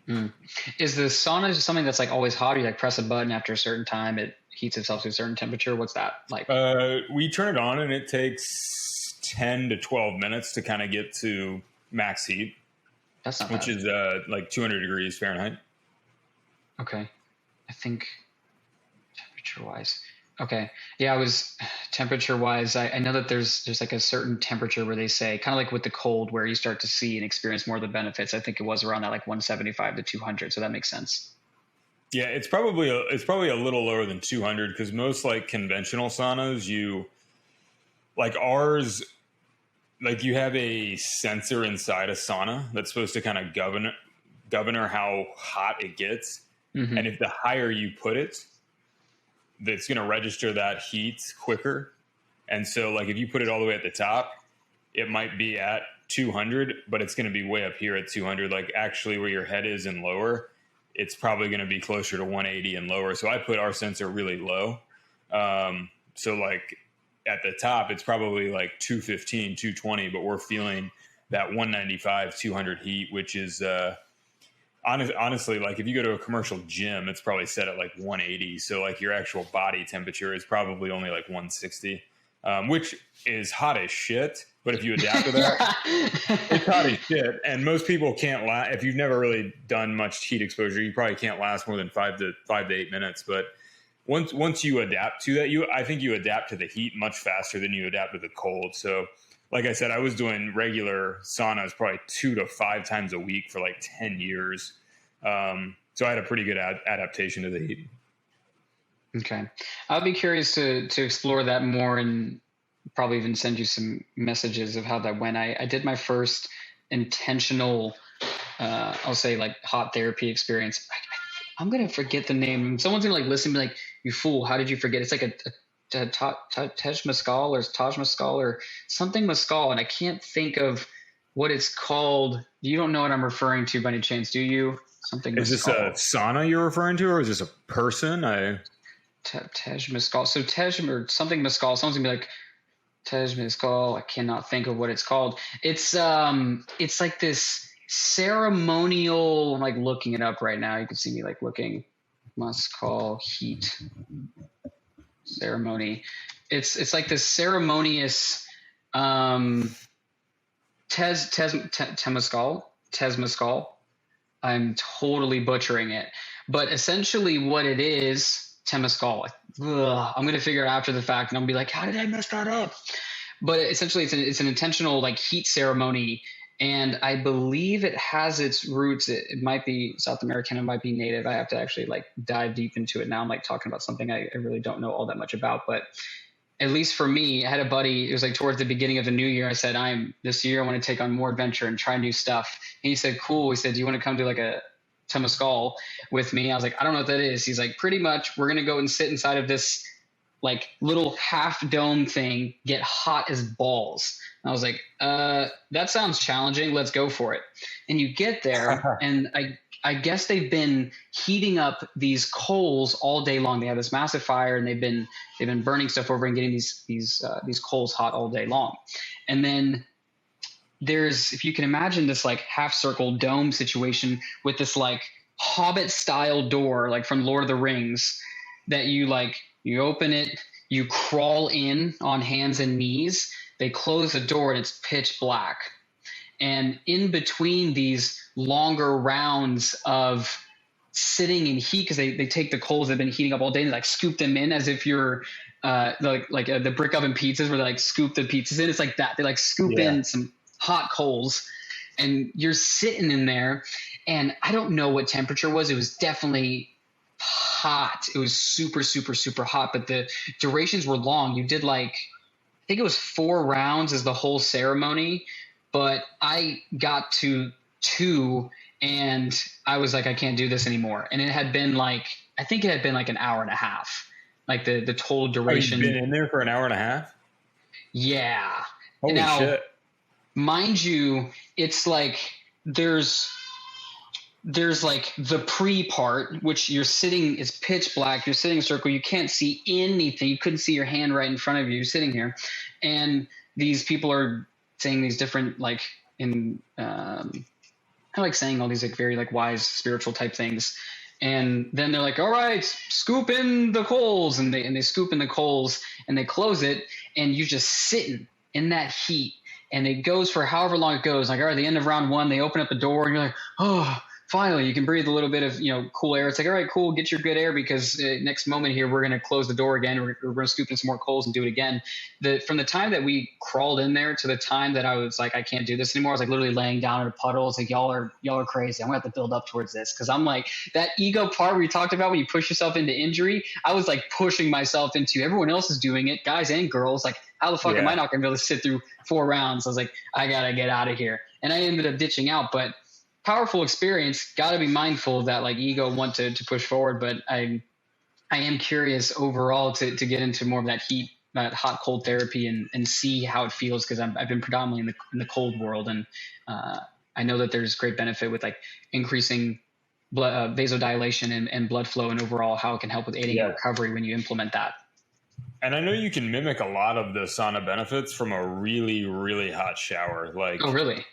Mm. Is the sauna just something that's like always hot? Or you like press a button after a certain time, it heats itself to a certain temperature? What's that like? We turn it on and it takes 10 to 12 minutes to kind of get to max heat. That's not bad. Which is like 200 degrees Fahrenheit. Okay. I think temperature-wise. Okay. Yeah, temperature-wise, I know that there's like a certain temperature where they say, kind of like with the cold, where you start to see and experience more of the benefits. I think it was around that like 175 to 200, so that makes sense. Yeah, it's probably a little lower than 200 because most like conventional saunas, like ours, like you have a sensor inside a sauna that's supposed to kind of governor how hot it gets. Mm-hmm. And if the higher you put it, that's going to register that heat quicker. And so like if you put it all the way at the top, it might be at 200, but it's going to be way up here at 200. Like actually where your head is and lower, it's probably going to be closer to 180 and lower. So I put our sensor really low. So like at the top, it's probably like 215, 220, but we're feeling that 195, 200 heat, which is honestly, like if you go to a commercial gym, it's probably set at like 180. So like your actual body temperature is probably only like 160, which is hot as shit. But if you adapt to that, it's hot as shit. And most people can't last. If you've never really done much heat exposure, you probably can't last more than 5 to 8 minutes. But once you adapt to that, I think you adapt to the heat much faster than you adapt to the cold. So like I said, I was doing regular saunas probably 2 to 5 times a week for like 10 years. So I had a pretty good adaptation to the heat. Okay. I'll be curious to explore that more and probably even send you some messages of how that went. I did my first intentional, I'll say like hot therapy experience. I'm going to forget the name. Someone's going to like listen and be like, you fool, how did you forget? It's like a Tej Mescal or Taj Mescal or something Mescal. And I can't think of what it's called. You don't know what I'm referring to by any chance, do you? Something Is Mescal. This a sauna you're referring to, or is this a person? Tej Mescal. So Tej or something Mescal. Someone's going to be like, Tej Mescal. I cannot think of what it's called. It's like this ceremonial. I'm like looking it up right now. You can see me like looking. Mescal heat ceremony. It's like this ceremonious Temescal. I'm totally butchering it, but essentially what it is, Temescal. I'm gonna figure it out after the fact, and I'll be like, how did I mess that up? But essentially, it's an intentional like heat ceremony, and I believe it has its roots. It might be South American. It might be native. I have to actually like dive deep into it now. I'm like talking about something I really don't know all that much about, but at least for me, I had a buddy. It was like towards the beginning of the new year. I said, this year I want to take on more adventure and try new stuff. And he said, cool. He said, do you want to come to like a Temescal with me? I was like, I don't know what that is. He's like, pretty much we're going to go and sit inside of this like little half dome thing, get hot as balls. And I was like, that sounds challenging. Let's go for it. And you get there and I guess they've been heating up these coals all day long. They have this massive fire and they've been burning stuff over and getting these coals hot all day long. And then there's, if you can imagine this like half circle dome situation with this like Hobbit style door, like from Lord of the Rings, that you open it, you crawl in on hands and knees. They close the door and it's pitch black. And in between these longer rounds of sitting in heat, because they take the coals that have been heating up all day and like scoop them in as if you're the brick oven pizzas where they like scoop the pizzas in. It's like that. They like scoop in some hot coals and you're sitting in there. And I don't know what temperature it was. It was definitely hot. It was super, super, super hot, but the durations were long. You did like, I think it was 4 rounds as the whole ceremony. But I got to 2 and I was like, I can't do this anymore. And it had been like, I think it had been like an hour and a half, like the total duration. Oh, you've been in there for an hour and a half? Yeah. Holy shit. Mind you, it's like there's like the pre part, which you're sitting, it's pitch black. You're sitting in a circle. You can't see anything. You couldn't see your hand right in front of you. You're sitting here. And these people are saying these different like in kind of like saying all these like very like wise spiritual type things, and then they're like, all right, scoop in the coals, and they scoop in the coals and they close it, and you're just sitting in that heat, and it goes for however long it goes. Like, all right, at the end of round 1, they open up the door and you're like, oh, finally you can breathe a little bit of cool air. It's like, all right, cool, get your good air, because next moment here we're going to close the door again. We're going to scoop in some more coals and do it again. From the time that we crawled in there to the time that I was like, I can't do this anymore, I was like literally laying down in a puddle. It's like, y'all are crazy. I'm gonna have to build up towards this, because I'm like, that ego part where you talked about when you push yourself into injury, I was like pushing myself into, everyone else is doing it, guys and girls, like how the fuck am I Yeah. not going to be able to sit through 4 rounds? I was like, I got to get out of here. And I ended up ditching out, but powerful experience. Got to be mindful of that like ego want to push forward. But I am curious overall to get into more of that heat, that hot cold therapy, and see how it feels, because I've been predominantly in the cold world, and I know that there's great benefit with like increasing blood vasodilation and blood flow, and overall how it can help with aiding in Yeah. recovery when you implement that. And I know you can mimic a lot of the sauna benefits from a really, really hot shower. Like, Oh, really?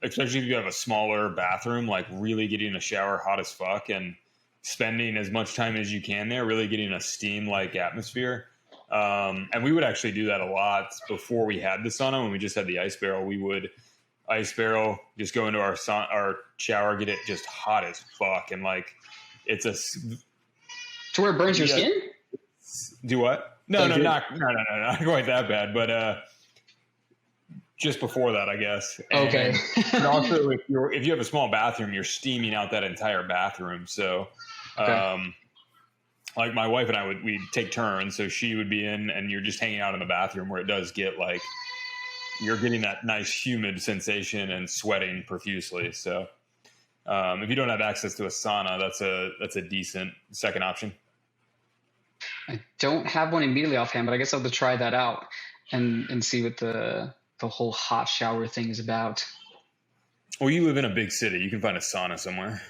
especially if you have a smaller bathroom, like really getting a shower hot as fuck and spending as much time as you can there, really getting a steam like atmosphere. And we would actually do that a lot before we had the sauna. When we just had the ice barrel, we would ice barrel, just go into our shower, get it just hot as fuck. And like, it's a, To where it burns your yeah, skin? do what? No, Like no, you're- not quite that bad, but, just before that, I guess. And, Okay. but also, if you have a small bathroom, you're steaming out that entire bathroom. So, Okay. like my wife and I we'd take turns. So she would be in, and you're just hanging out in the bathroom where it does get like you're getting that nice humid sensation and sweating profusely. So, if you don't have access to a sauna, that's a decent second option. I don't have one immediately offhand, but I guess I'll have to try that out and see what the whole hot shower thing is about. Well, you live in a big city. You can find a sauna somewhere.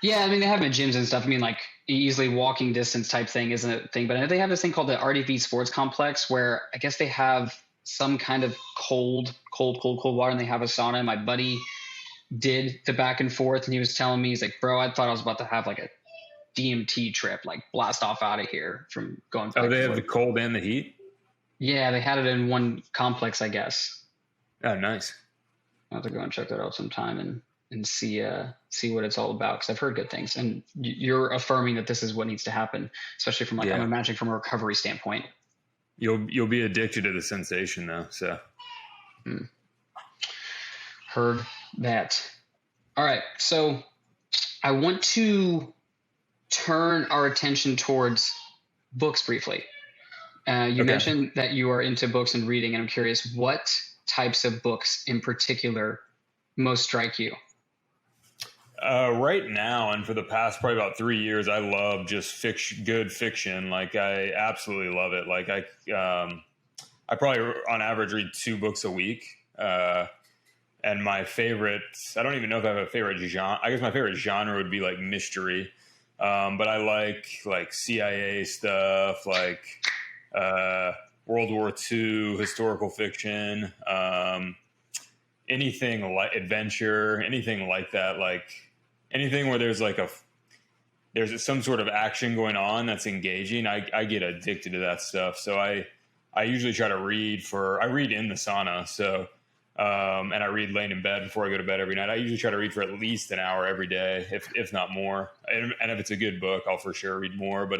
Yeah, I mean, they have them at gyms and stuff. I mean, like easily walking distance type thing isn't a thing, but I know they have this thing called the RDV Sports Complex, where I guess they have some kind of cold water, and they have a sauna. And my buddy did the back and forth, and he was telling me, he's like, bro, I thought I was about to have like a DMT trip, like blast off out of here from going back Oh, they and have the forth. cold and the heat. Yeah, they had it in one complex, I guess. Oh, nice. I'll have to go and check that out sometime and see what it's all about, because I've heard good things. And you're affirming that this is what needs to happen, especially from like, I'm imagining from a recovery standpoint. You'll be addicted to the sensation though. So Heard that. All right, so I want to turn our attention towards books briefly. You Okay. mentioned that you are into books and reading, and I'm curious what types of books in particular most strike you. Right now, and for the past probably about 3 years, I love just good fiction. Like I absolutely love it. Like I probably on average read 2 books a week. And my favorite, I don't even know if I have a favorite genre. I guess my favorite genre would be like mystery. But I like CIA stuff, like World War II, historical fiction, anything like adventure, anything like that. Like anything where there's there's some sort of action going on that's engaging. I get addicted to that stuff. So I usually try to read I read in the sauna. So, and I read laying in bed before I go to bed every night. I usually try to read for at least an hour every day, if not more. And if it's a good book, I'll for sure read more. But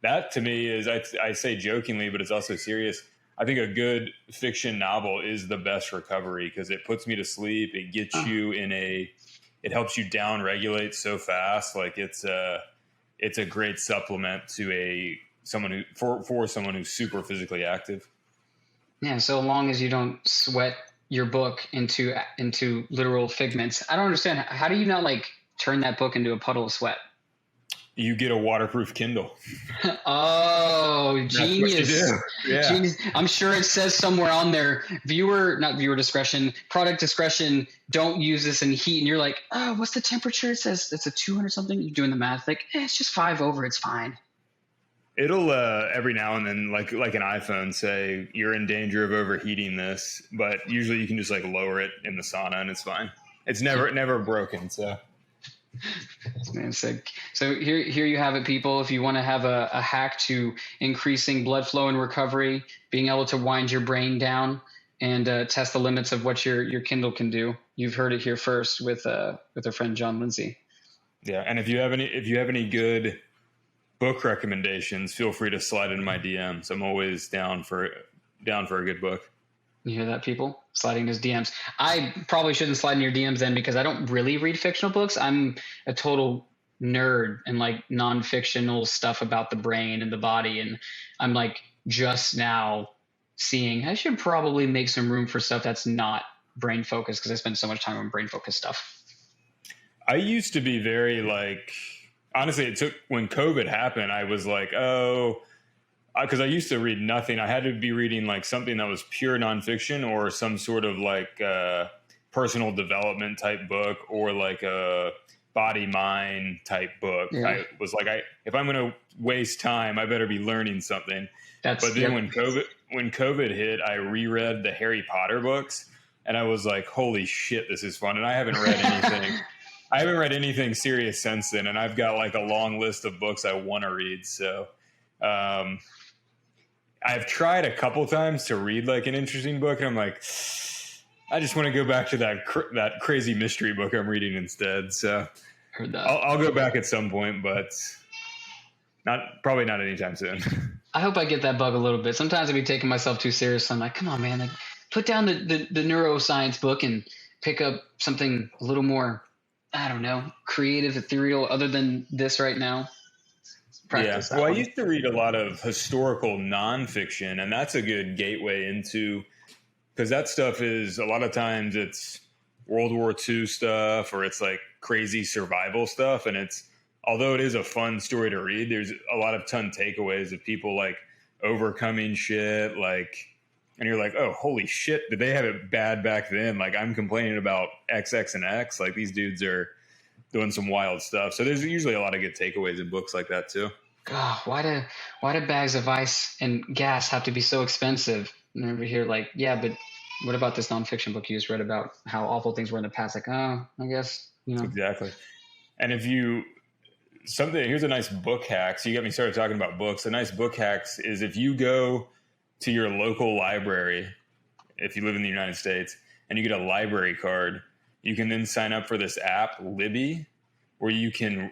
that to me is, I say jokingly, but it's also serious. I think a good fiction novel is the best recovery because it puts me to sleep. It gets you it helps you down regulate so fast. Like it's a great supplement to someone who's super physically active. Yeah, so long as you don't sweat your book into literal figments. I don't understand. How do you not like turn that book into a puddle of sweat? You get a waterproof Kindle. Oh, genius. Yeah. Genius. I'm sure it says somewhere on there, not viewer discretion, product discretion, don't use this in heat. And you're like, oh, what's the temperature? It says it's a 200 something. You're doing the math. Like, it's just 5 over. It's fine. It'll every now and then, like an iPhone, say you're in danger of overheating this, but usually you can just like lower it in the sauna and it's fine. It's never broken. So. Man, sick. So here you have it, people. If you want to have a hack to increasing blood flow and recovery, being able to wind your brain down and test the limits of what your Kindle can do, you've heard it here first with our friend John Lindsey. Yeah, and if you have any good book recommendations, feel free to slide into my DMs. I'm always down for a good book. You hear that, people? Sliding his DMs. I probably shouldn't slide in your DMs then, because I don't really read fictional books. I'm a total nerd and like non-fictional stuff about the brain and the body. And I'm like just now seeing I should probably make some room for stuff that's not brain focused because I spend so much time on brain focused stuff. I used to be very like, honestly, it took when COVID happened, I was like, oh, because I used to read nothing. I had to be reading like something that was pure nonfiction or some sort of like personal development type book or like a body mind type book. Yeah. I was like, if I'm going to waste time, I better be learning something. But then Yep. when COVID hit, I reread the Harry Potter books, and I was like, holy shit, this is fun. And I haven't read anything. I haven't read anything serious since then, and I've got like a long list of books I want to read. So I've tried a couple times to read like an interesting book, and I'm like, I just want to go back to that crazy mystery book I'm reading instead. So Heard that. I'll go back at some point, but probably not anytime soon. I hope I get that bug a little bit. Sometimes I be taking myself too serious. I'm like, come on, man, like, put down the neuroscience book and pick up something a little more, I don't know, creative, ethereal, other than this right now. Practice yeah. Well, I used to read a lot of historical nonfiction, and that's a good gateway into, because that stuff is a lot of times it's World War II stuff or it's like crazy survival stuff. And although it is a fun story to read, there's a lot of takeaways of people like overcoming shit, like, and you're like, oh, holy shit, did they have it bad back then? Like, I'm complaining about X, X, and X. Like, these dudes are doing some wild stuff. So there's usually a lot of good takeaways in books like that too. God, why do bags of ice and gas have to be so expensive? And over here, like, yeah, but what about this nonfiction book you just read about how awful things were in the past? Like, oh, I guess, you know. Exactly. And here's a nice book hack. So you got me started talking about books. A nice book hacks is if you go to your local library, if you live in the United States, and you get a library card, you can then sign up for this app, Libby, where you can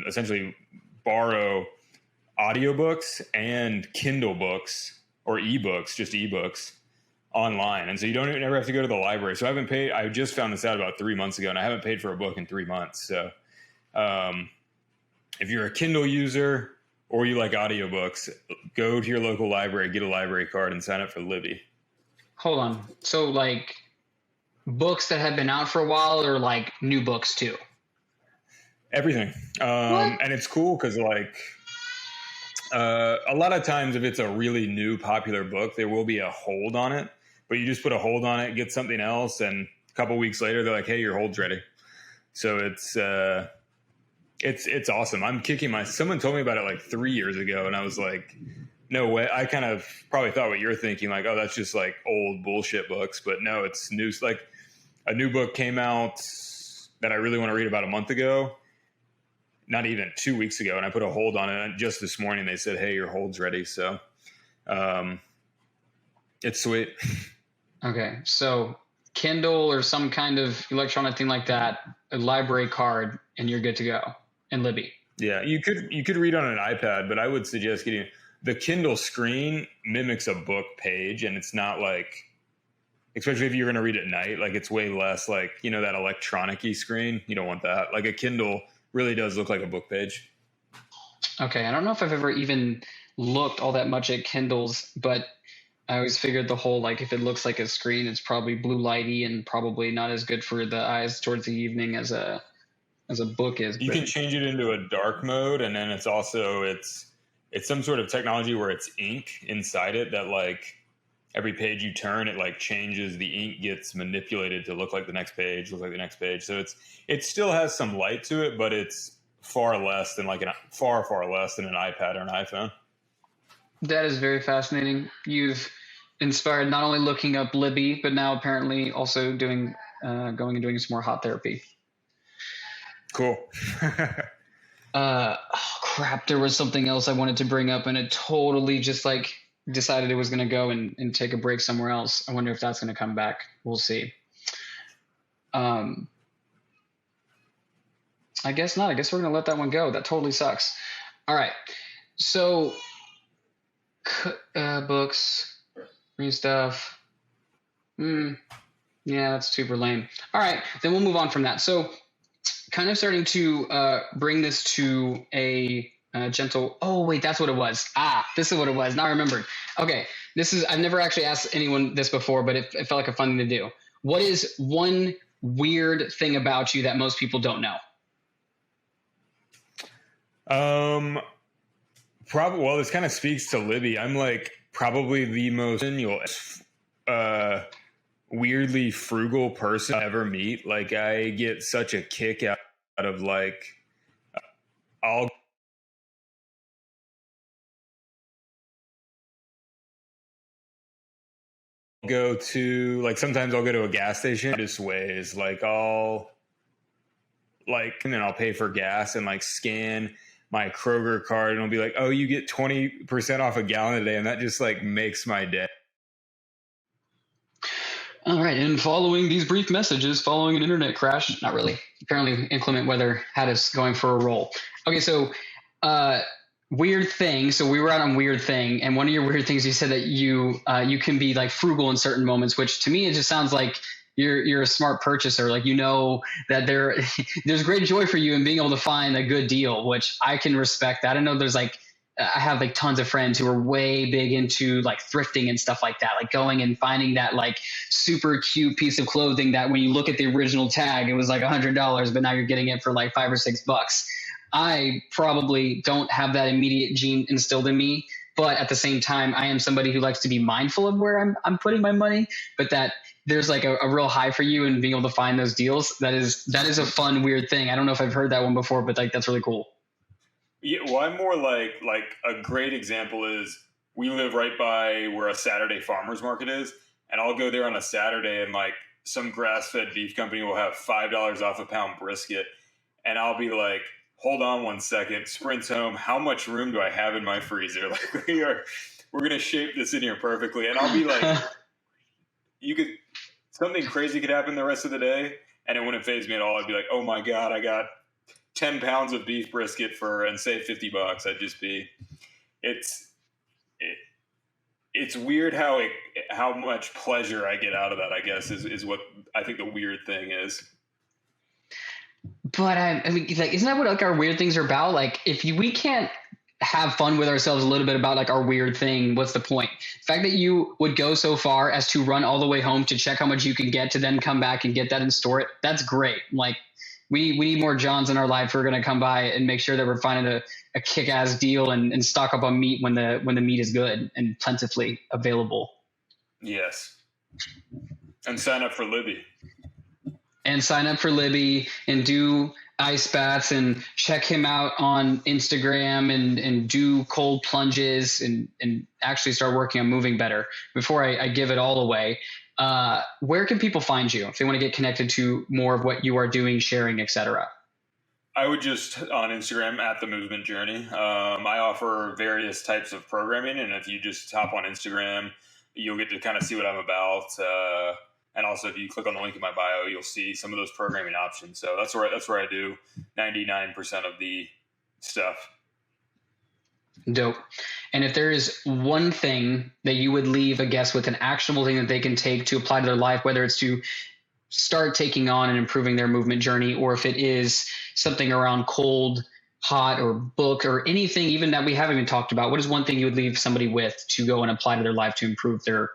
essentially borrow audiobooks and Kindle books or ebooks, just ebooks online. And so you don't even ever have to go to the library. So I just found this out about 3 months ago, and I haven't paid for a book in 3 months. So if you're a Kindle user or you like audiobooks, go to your local library, get a library card, and sign up for Libby. Hold on. So, like, books that have been out for a while or like new books too? Everything. And it's cool because like a lot of times if it's a really new popular book, there will be a hold on it, but you just put a hold on it, get something else, and a couple weeks later they're like, hey, your hold's ready. So it's awesome. Someone told me about it like 3 years ago, and I was like, no way. I kind of probably thought what you're thinking, like, oh, that's just like old bullshit books. But no, it's new. Like a new book came out that I really want to read about a month ago, not even 2 weeks ago. And I put a hold on it. And just this morning, they said, hey, your hold's ready. So it's sweet. Okay. So Kindle or some kind of electronic thing like that, a library card, and you're good to go. And Libby. Yeah, you could read on an iPad, but I would suggest getting the Kindle screen mimics a book page, and it's not like, especially if you're going to read at night, like it's way less like, that electronic-y screen. You don't want that. Like a Kindle really does look like a book page. Okay. I don't know if I've ever even looked all that much at Kindles, but I always figured the whole, like, if it looks like a screen, it's probably blue lighty and probably not as good for the eyes towards the evening as a book is. You can change it into a dark mode, and then it's some sort of technology where it's ink inside it that, like, every page you turn, it like changes, the ink gets manipulated to look like the next page. So it still has some light to it, but it's far less than far less than an iPad or an iPhone. That is very fascinating. You've inspired not only looking up Libby, but now apparently also going and doing some more hot therapy. Cool. Oh crap! There was something else I wanted to bring up, and it totally just like decided it was going to go and take a break somewhere else. I wonder if that's going to come back. We'll see. I guess not. I guess we're going to let that one go. That totally sucks. All right. So, books, read stuff. Yeah, that's super lame. All right. Then we'll move on from that. So, kind of starting to bring this to a gentle. Oh wait, that's what it was. This is what it was. Now I remembered. Okay, I've never actually asked anyone this before, but it felt like a fun thing to do. What is one weird thing about you that most people don't know? Probably. Well, this kind of speaks to Libby. I'm like probably the most uh, weirdly frugal person I ever meet. Like I get such a kick out of like I'll go to like sometimes I'll go to a gas station just ways like I'll like and then I'll pay for gas and like scan my Kroger card and it'll be like, oh, you get 20% off a gallon a day, and that just like makes my day. All right, and following these brief messages, following an internet crash, not really. Apparently, inclement weather had us going for a roll. Okay, so weird thing. So we were out on weird thing, and one of your weird things, you said that you can be like frugal in certain moments, which to me it just sounds like you're a smart purchaser. Like that there's great joy for you in being able to find a good deal, which I can respect that. I know there's like I have like tons of friends who are way big into like thrifting and stuff like that, like going and finding that like super cute piece of clothing that when you look at the original tag, it was like $100, but now you're getting it for like $5 or $6. I probably don't have that immediate gene instilled in me, but at the same time, I am somebody who likes to be mindful of where I'm putting my money, but that there's like a real high for you in being able to find those deals. That is a fun, weird thing. I don't know if I've heard that one before, but like, that's really cool. Yeah, well, I'm more like a great example is we live right by where a Saturday farmers market is, and I'll go there on a Saturday and like some grass-fed beef company will have $5 off a pound brisket, and I'll be like, hold on one second, sprints home. How much room do I have in my freezer? Like we're gonna shape this in here perfectly, and I'll be like, something crazy could happen the rest of the day, and it wouldn't faze me at all. I'd be like, oh my god, I got 10 pounds of beef brisket for and say $50. I'd just be it's it's weird how much pleasure I get out of that, I guess is what I think the weird thing is. But I mean, like, isn't that what like our weird things are about? Like, we can't have fun with ourselves a little bit about like our weird thing, what's the point? The fact that you would go so far as to run all the way home to check how much you can get to then come back and get that and store it, that's great. Like, we need more Johns in our life who are going to come by and make sure that we're finding a kick-ass deal and stock up on meat when the meat is good and plentifully available. Yes. And sign up for Libby. And sign up for Libby and do ice baths and check him out on Instagram and do cold plunges and actually start working on moving better. Before I give it all away, where can people find you if they want to get connected to more of what you are doing, sharing, etc.? I would just on Instagram at The Movement Journey. I offer various types of programming, and if you just hop on Instagram, you'll get to kind of see what I'm about. And also, if you click on the link in my bio, you'll see some of those programming options. So that's where I do 99% of the stuff. Dope. And if there is one thing that you would leave a guest with, an actionable thing that they can take to apply to their life, whether it's to start taking on and improving their movement journey, or if it is something around cold, hot, or book, or anything even that we haven't even talked about, what is one thing you would leave somebody with to go and apply to their life to improve their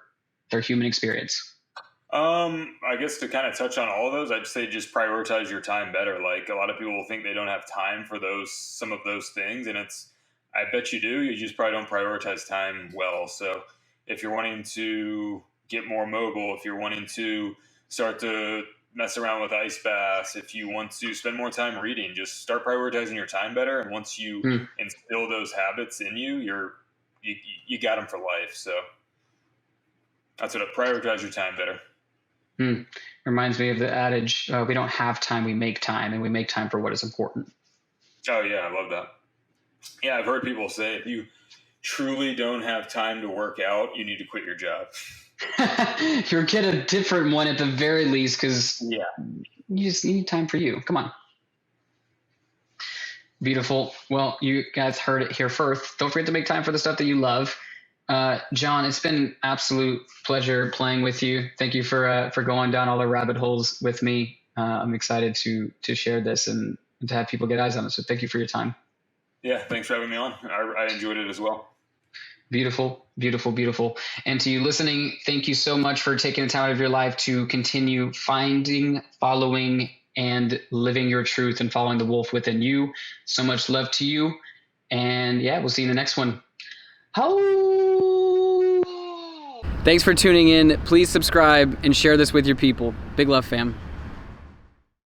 human experience? I guess to kind of touch on all of those, I'd say just prioritize your time better. Like a lot of people will think they don't have time for some of those things, and I bet you do. You just probably don't prioritize time well. So if you're wanting to get more mobile, if you're wanting to start to mess around with ice baths, if you want to spend more time reading, just start prioritizing your time better. And once you instill those habits in you, you got them for life. So that's what prioritize your time better. Reminds me of the adage, we don't have time, we make time, and we make time for what is important. Oh yeah, I love that. Yeah, I've heard people say if you truly don't have time to work out, you need to quit your job. You'll get a different one at the very least, because you just need time for you. Come on. Beautiful. Well, you guys heard it here first. Don't forget to make time for the stuff that you love. John, it's been an absolute pleasure playing with you. Thank you for going down all the rabbit holes with me. I'm excited to share this and to have people get eyes on it. So thank you for your time. Yeah, thanks for having me on. I enjoyed it as well. Beautiful, beautiful, beautiful. And to you listening, thank you so much for taking the time out of your life to continue finding, following, and living your truth and following the wolf within you. So much love to you. And yeah, we'll see you in the next one. Thanks for tuning in. Please subscribe and share this with your people. Big love, fam.